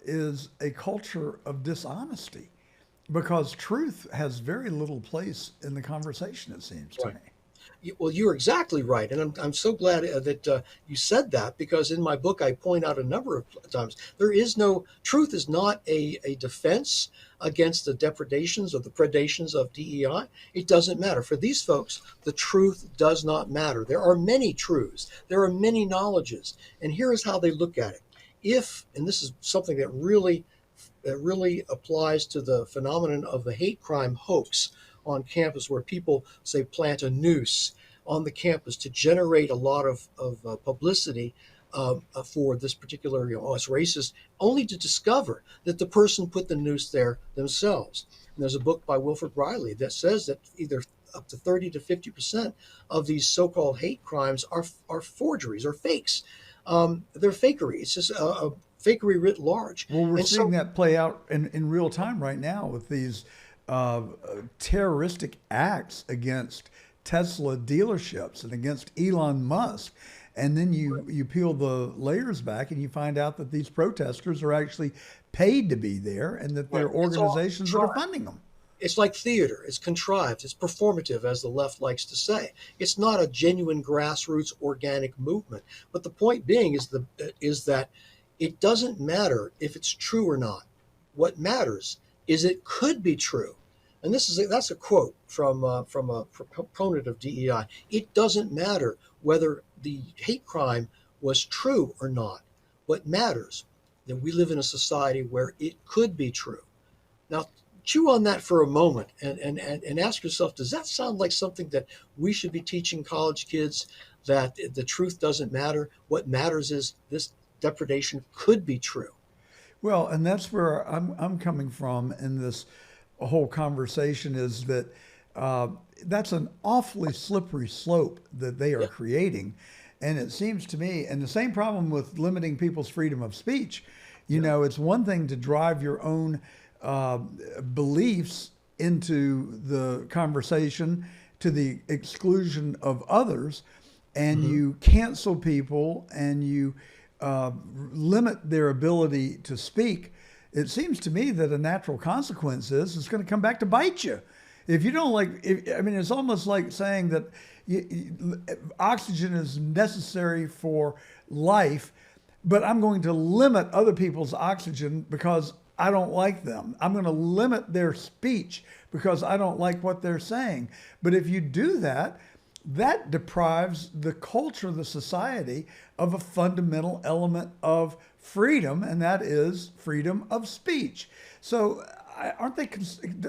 [SPEAKER 1] is a culture of dishonesty, because truth has very little place in the conversation, it seems to me.
[SPEAKER 15] Well, you're exactly right. And I'm so glad that you said that, because in my book, I point out a number of times, truth is not a defense against the depredations or the predations of DEI. It doesn't matter. For these folks, the truth does not matter. There are many truths. There are many knowledges. And here is how they look at it. And this is something that really applies to the phenomenon of the hate crime hoax on campus, where people say plant a noose on the campus to generate a lot of publicity for this particular, it's racist, only to discover that the person put the noose there themselves. And there's a book by Wilfred Riley that says that either up to 30 to 50% of these so-called hate crimes are forgeries or fakes. They're fakery. It's just a fakery writ large.
[SPEAKER 1] Well, we're seeing that play out in real time right now with these terroristic acts against Tesla dealerships and against Elon Musk. And then you peel the layers back and you find out that these protesters are actually paid to be there, and that they're organizations that are funding them.
[SPEAKER 15] It's like theater. It's contrived. It's performative, as the left likes to say. It's not a genuine grassroots organic movement. But the point being is that it doesn't matter if it's true or not. What matters is it could be true. And that's a quote from a proponent of DEI. It doesn't matter whether the hate crime was true or not. What matters that we live in a society where it could be true. Now, chew on that for a moment and ask yourself, does that sound like something that we should be teaching college kids, that the truth doesn't matter? What matters is this depredation could be true.
[SPEAKER 1] Well, and that's where I'm coming from in this whole conversation, is that that's an awfully slippery slope that they are creating. And it seems to me, and the same problem with limiting people's freedom of speech, it's one thing to drive your own beliefs into the conversation to the exclusion of others, and you cancel people and you limit their ability to speak. It seems to me that a natural consequence is it's going to come back to bite you. If you don't it's almost like saying that oxygen is necessary for life, but I'm going to limit other people's oxygen because I don't like them. I'm going to limit their speech because I don't like what they're saying. But if you do that, that deprives the culture, the society, of a fundamental element of freedom, and that is freedom of speech. So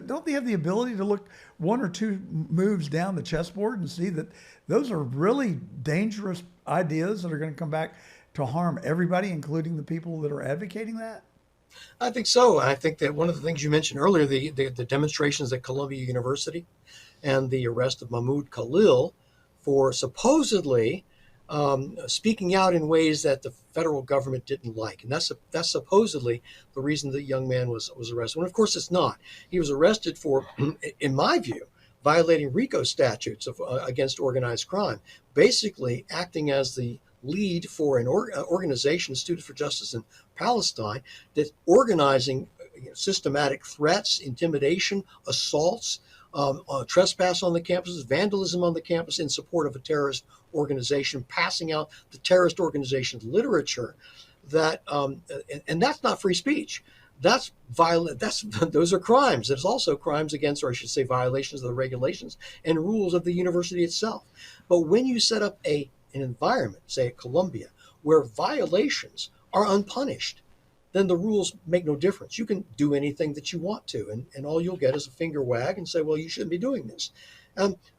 [SPEAKER 1] don't they have the ability to look one or two moves down the chessboard and see that those are really dangerous ideas that are going to come back to harm everybody, including the people that are advocating that?
[SPEAKER 15] I think so. I think that one of the things you mentioned earlier, the demonstrations at Columbia University and the arrest of Mahmoud Khalil for supposedly speaking out in ways that the federal government didn't like. And that's supposedly the reason the young man was arrested. When of course it's not. He was arrested for, in my view, violating RICO statutes against organized crime, basically acting as the lead for an organization, Students for Justice in Palestine, that's organizing systematic threats, intimidation, assaults, trespass on the campuses, vandalism on the campus in support of a terrorist organization, passing out the terrorist organization's literature. that, and that's not free speech. That's violent. Those are crimes. There's also crimes against, or I should say, violations of the regulations and rules of the university itself. But when you set up an environment, say at Columbia, where violations are unpunished, then the rules make no difference. You can do anything that you want to, and all you'll get is a finger wag and say, well, you shouldn't be doing this.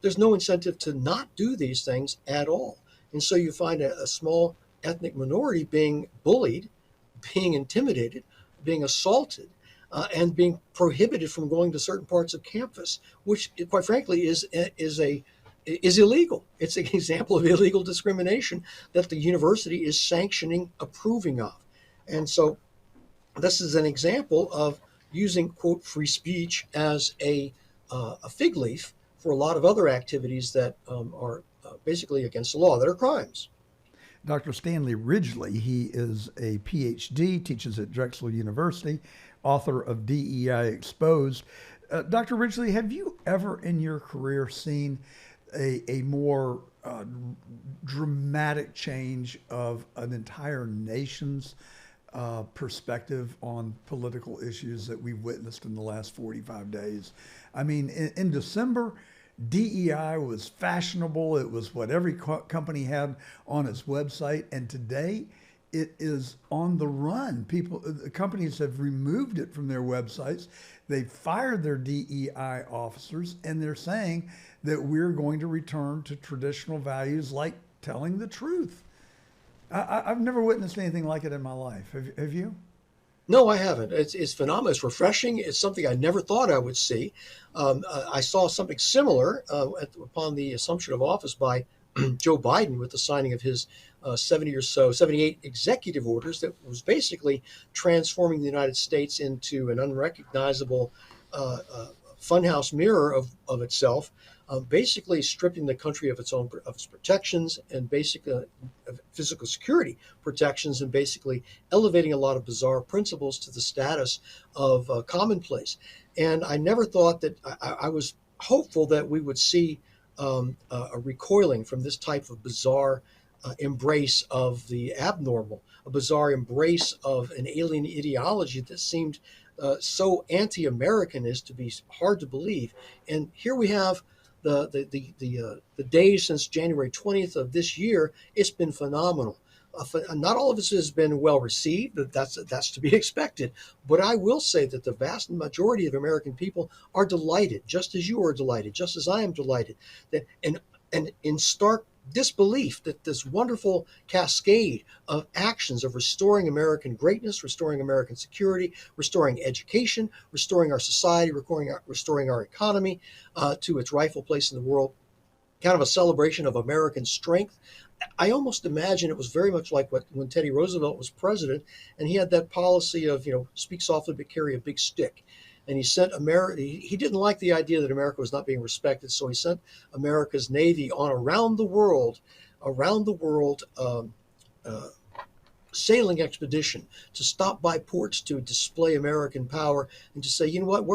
[SPEAKER 15] There's no incentive to not do these things at all. And so you find a small ethnic minority being bullied, being intimidated, being assaulted, and being prohibited from going to certain parts of campus, which, quite frankly, is illegal. It's an example of illegal discrimination that the university is sanctioning, approving of. And so this is an example of using, quote, free speech as a fig leaf for a lot of other activities that are basically against the law, that are crimes.
[SPEAKER 1] Dr. Stanley Ridgley, he is a PhD, teaches at Drexel University, author of DEI Exposed. Dr. Ridgley, have you ever in your career seen a more dramatic change of an entire nation's perspective on political issues that we've witnessed in the last 45 days? I mean, in December, DEI was fashionable. It was what every company had on its website. And today it is on the run. Companies have removed it from their websites. They fired their DEI officers, and they're saying that we're going to return to traditional values like telling the truth. I've never witnessed anything like it in my life. Have you?
[SPEAKER 15] No, I haven't. It's phenomenal. It's refreshing. It's something I never thought I would see. I saw something similar upon the assumption of office by Joe Biden with the signing of his 78 executive orders that was basically transforming the United States into an unrecognizable funhouse mirror of itself, basically stripping the country of its protections and basic physical security protections, and basically elevating a lot of bizarre principles to the status of commonplace. And I never thought that I was hopeful that we would see a recoiling from this type of bizarre embrace of the abnormal, a bizarre embrace of an alien ideology that seemed so anti-American as to be hard to believe. And here we have the days since January 20th of this year. It's been phenomenal. Not all of this has been well received, but that's to be expected. But I will say that the vast majority of American people are delighted, just as you are delighted, just as I am delighted, that and in stark disbelief that this wonderful cascade of actions of restoring American greatness, restoring American security, restoring education, restoring our society, restoring our economy to its rightful place in the world, kind of a celebration of American strength. I almost imagine it was very much like when Teddy Roosevelt was president, and he had that policy of, speak softly but carry a big stick. And he sent America. He didn't like the idea that America was not being respected, so he sent America's Navy on around the world, sailing expedition to stop by ports to display American power and to say, you know what,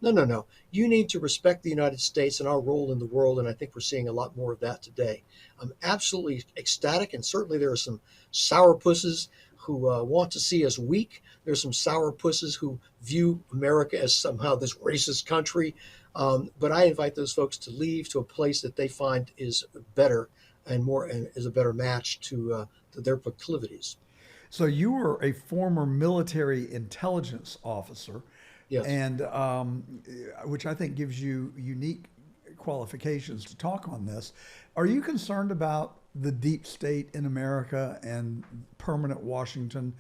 [SPEAKER 15] no. You need to respect the United States and our role in the world, and I think we're seeing a lot more of that today. I'm absolutely ecstatic, and certainly there are some sourpusses who want to see us weak. There's some sourpusses who view America as somehow this racist country. But I invite those folks to leave to a place that they find is better and is a better match to their proclivities.
[SPEAKER 1] So you were a former military intelligence officer,
[SPEAKER 15] yes,
[SPEAKER 1] and which I think gives you unique qualifications to talk on this. Are you concerned about the deep state in America and permanent Washington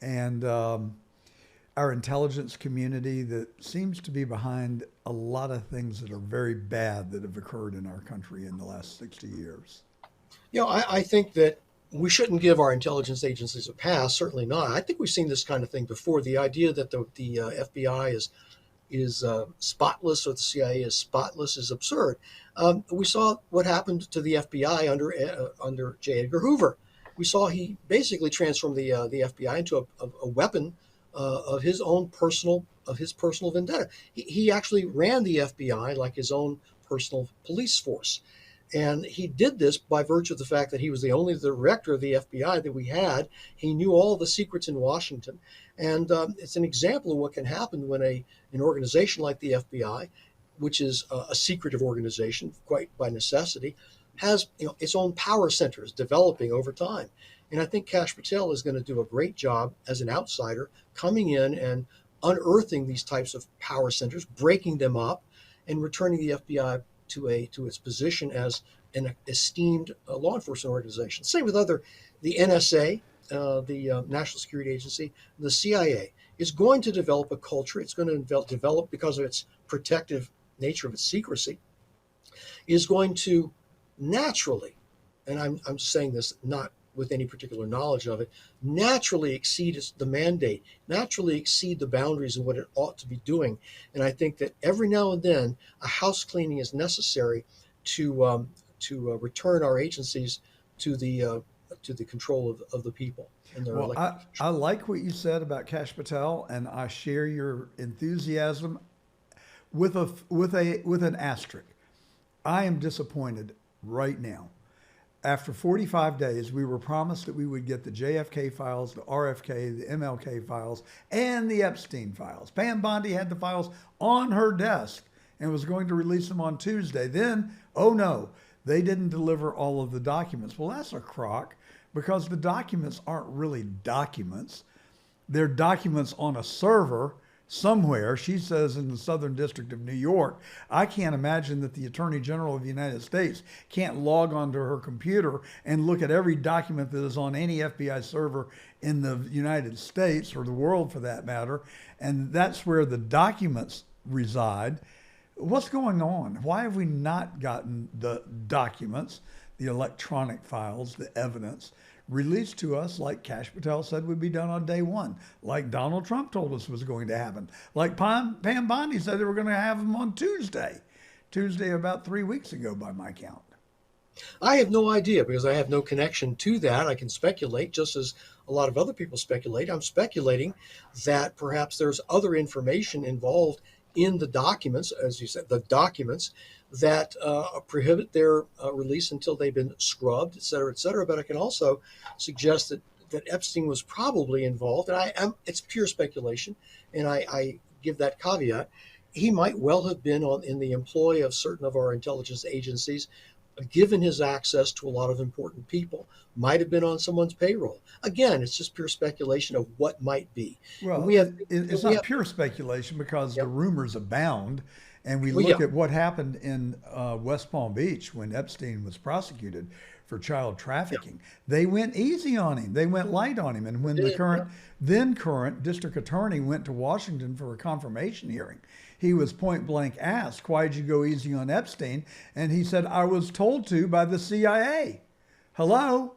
[SPEAKER 1] and our intelligence community that seems to be behind a lot of things that are very bad that have occurred in our country in the last 60 years?
[SPEAKER 15] I think that we shouldn't give our intelligence agencies a pass. Certainly not. I think we've seen this kind of thing before. The idea that the FBI is spotless or the CIA is spotless is absurd. We saw what happened to the FBI under J. Edgar Hoover. We saw he basically transformed the FBI into a weapon of his personal vendetta. He actually ran the FBI like his own personal police force. And he did this by virtue of the fact that he was the only director of the FBI that we had. He knew all the secrets in Washington. And it's an example of what can happen when an organization like the FBI, which is a secretive organization quite by necessity, has its own power centers developing over time. And I think Kash Patel is going to do a great job as an outsider coming in and unearthing these types of power centers, breaking them up, and returning the FBI to its position as an esteemed law enforcement organization. Same with the NSA, the National Security Agency, the CIA is going to develop a culture. It's going to develop because of its protective nature of its secrecy, is going to naturally, and I'm saying this not with any particular knowledge of it, naturally exceed the mandate, naturally exceed the boundaries of what it ought to be doing. And I think that every now and then a house cleaning is necessary to return our agencies to the control of the people. And their
[SPEAKER 1] well, I like what you said about Kash Patel, and I share your enthusiasm with an asterisk. I am disappointed right now. After 45 days, we were promised that we would get the JFK files, the RFK, the MLK files, and the Epstein files. Pam Bondi had the files on her desk and was going to release them on Tuesday. Then, oh no, they didn't deliver all of the documents. Well, that's a crock because the documents aren't really documents. They're documents on a server somewhere. She says in the Southern District of New York. I can't imagine that the Attorney General of the United States can't log onto her computer and look at every document that is on any FBI server in the United States or the world for that matter. And that's where the documents reside. What's going on? Why have we not gotten the documents, the electronic files, the evidence released to us like Kash Patel said would be done on day one, like Donald Trump told us was going to happen, like Pam Bondi said they were going to have them on Tuesday about 3 weeks ago by my count?
[SPEAKER 15] I have no idea because I have no connection to that. I can speculate just as a lot of other people speculate. I'm speculating that perhaps there's other information involved in the documents, as you said, the documents that prohibit their release until they've been scrubbed, et cetera, et cetera. But I can also suggest that Epstein was probably involved, and it's pure speculation, and I give that caveat. He might well have been in the employ of certain of our intelligence agencies, given his access to a lot of important people, might have been on someone's payroll. Again, it's just pure speculation of what might be.
[SPEAKER 1] Well, it's not pure speculation because the rumors abound. And we look at what happened in West Palm Beach when Epstein was prosecuted for child trafficking. They went easy on him. They went light on him. And when the then current district attorney went to Washington for a confirmation hearing, he was point blank asked, "Why'd you go easy on Epstein?" And he said, "I was told to by the CIA." Hello?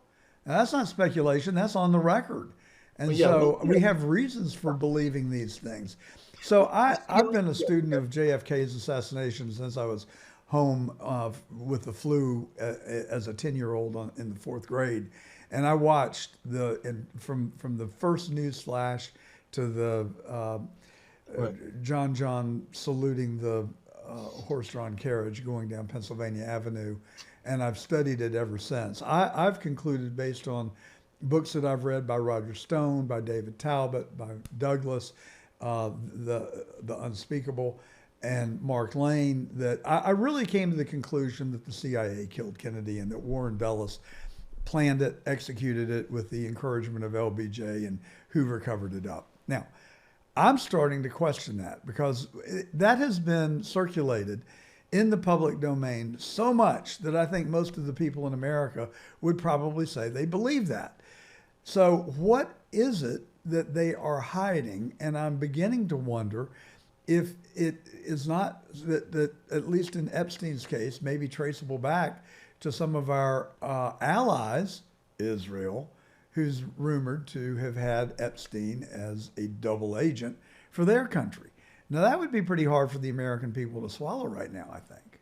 [SPEAKER 1] Now, that's not speculation. That's on the record. And we have reasons for believing these things. So I've been a student of JFK's assassination since I was home with the flu as a 10-year-old in the 4th grade. And I watched from the first news flash to the John saluting the horse-drawn carriage going down Pennsylvania Avenue. And I've studied it ever since. I've concluded based on books that I've read by Roger Stone, by David Talbot, by Douglas, the Unspeakable, and Mark Lane, that I really came to the conclusion that the CIA killed Kennedy and that Warren Dulles planned it, executed it with the encouragement of LBJ, and Hoover covered it up. Now, I'm starting to question that because that has been circulated in the public domain so much that I think most of the people in America would probably say they believe that. So what is it that they are hiding? And I'm beginning to wonder if it is not that at least in Epstein's case, maybe traceable back to some of our allies, Israel, who's rumored to have had Epstein as a double agent for their country. Now, that would be pretty hard for the American people to swallow right now, I think.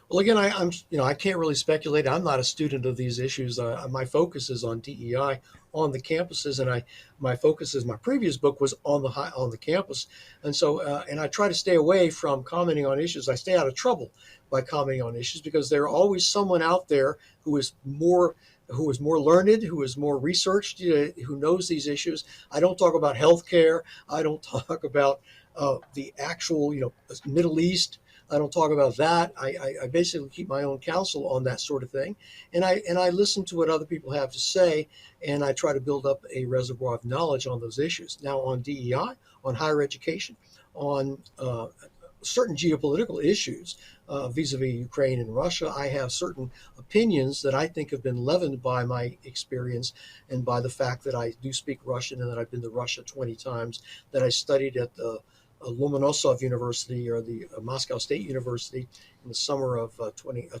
[SPEAKER 15] Well, again, I'm I can't really speculate. I'm not a student of these issues. My focus is on DEI on the campuses, and my focus is my previous book was on the campus, and so and I try to stay away from commenting on issues. I stay out of trouble by commenting on issues because there's always someone out there who is more learned, who is more researched, who knows these issues. I don't talk about healthcare. I don't talk about the actual Middle East. I don't talk about that. I basically keep my own counsel on that sort of thing, and I listen to what other people have to say, and I try to build up a reservoir of knowledge on those issues. Now, on DEI, on higher education, on certain geopolitical issues vis-a-vis Ukraine and Russia, I have certain opinions that I think have been leavened by my experience and by the fact that I do speak Russian and that I've been to Russia 20 times, that I studied at the Lomonosov University or the Moscow State University in the summer of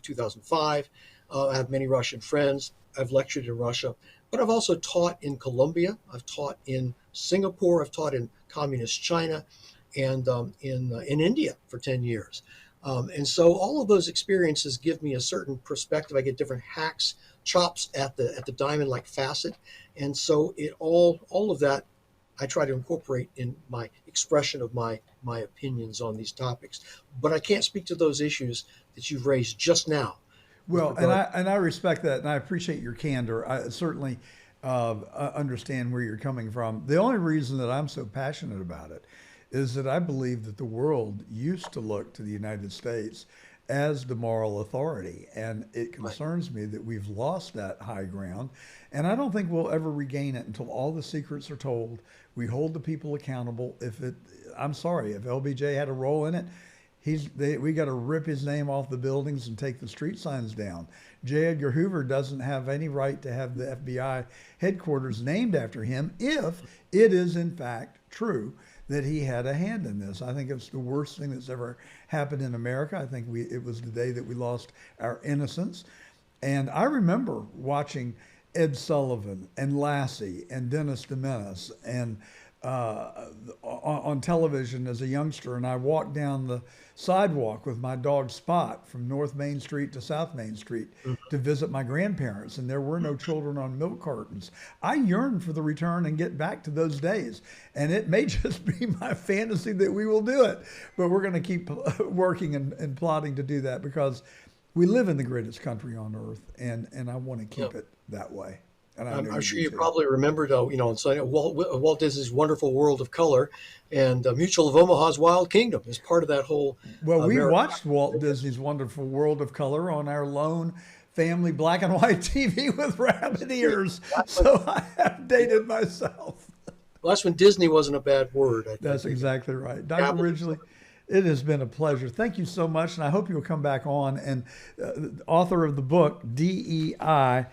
[SPEAKER 15] 2005. I have many Russian friends. I've lectured in Russia, but I've also taught in Colombia. I've taught in Singapore. I've taught in communist China and in India for 10 years. And so all of those experiences give me a certain perspective. I get different hacks, chops at the diamond-like facet. And so all of that I try to incorporate in my expression of my opinions on these topics. But I can't speak to those issues that you've raised just now.
[SPEAKER 1] Well, and I respect that, and I appreciate your candor. I certainly understand where you're coming from. The only reason that I'm so passionate about it is that I believe that the world used to look to the United States as the moral authority, and it concerns me that we've lost that high ground, and I don't think we'll ever regain it until all the secrets are told. We hold the people accountable. I'm sorry, if LBJ had a role in it, we got to rip his name off the buildings and take the street signs down. J. Edgar Hoover doesn't have any right to have the FBI headquarters named after him if it is in fact true that he had a hand in this. I think it's the worst thing that's ever happened in America. I think it was the day that we lost our innocence. And I remember watching Ed Sullivan and Lassie and Dennis DeMenace and on television as a youngster, and I walked down the sidewalk with my dog Spot from North Main Street to South Main Street to visit my grandparents, and there were no children on milk cartons. I yearn for the return and get back to those days, and it may just be my fantasy that we will do it, but we're going to keep working and plotting to do that because we live in the greatest country on earth, and I want to keep it that way. And
[SPEAKER 15] I'm sure you probably remembered, Walt Disney's Wonderful World of Color, and Mutual of Omaha's Wild Kingdom is part of that whole.
[SPEAKER 1] Well, we watched Walt Disney's Wonderful World of Color on our lone family black and white TV with rabbit ears, so I have dated myself.
[SPEAKER 15] Well, that's when Disney wasn't a bad word. I think.
[SPEAKER 1] That's exactly right. Dr. Ridgley, it has been a pleasure. Thank you so much, and I hope you'll come back on. And author of the book, DEI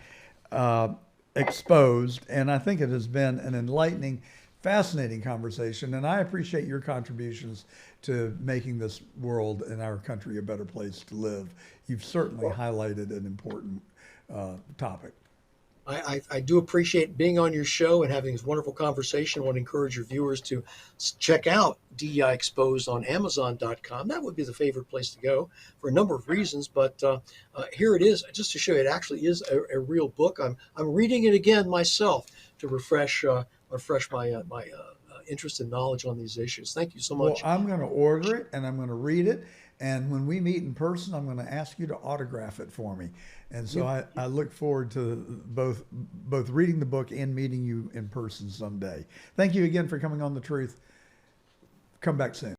[SPEAKER 1] Exposed, and I think it has been an enlightening, fascinating conversation, and I appreciate your contributions to making this world and our country a better place to live. You've certainly highlighted an important topic.
[SPEAKER 15] I do appreciate being on your show and having this wonderful conversation. I want to encourage your viewers to check out DEI Exposed on Amazon.com. That would be the favorite place to go for a number of reasons, but here it is, just to show you it actually is a real book. I'm reading it again myself to refresh my interest and knowledge on these issues. Thank you so much.
[SPEAKER 1] Well, I'm going to order it and I'm going to read it. And when we meet in person, I'm going to ask you to autograph it for me. And so I look forward to both reading the book and meeting you in person someday. Thank you again for coming on The Truth. Come back soon.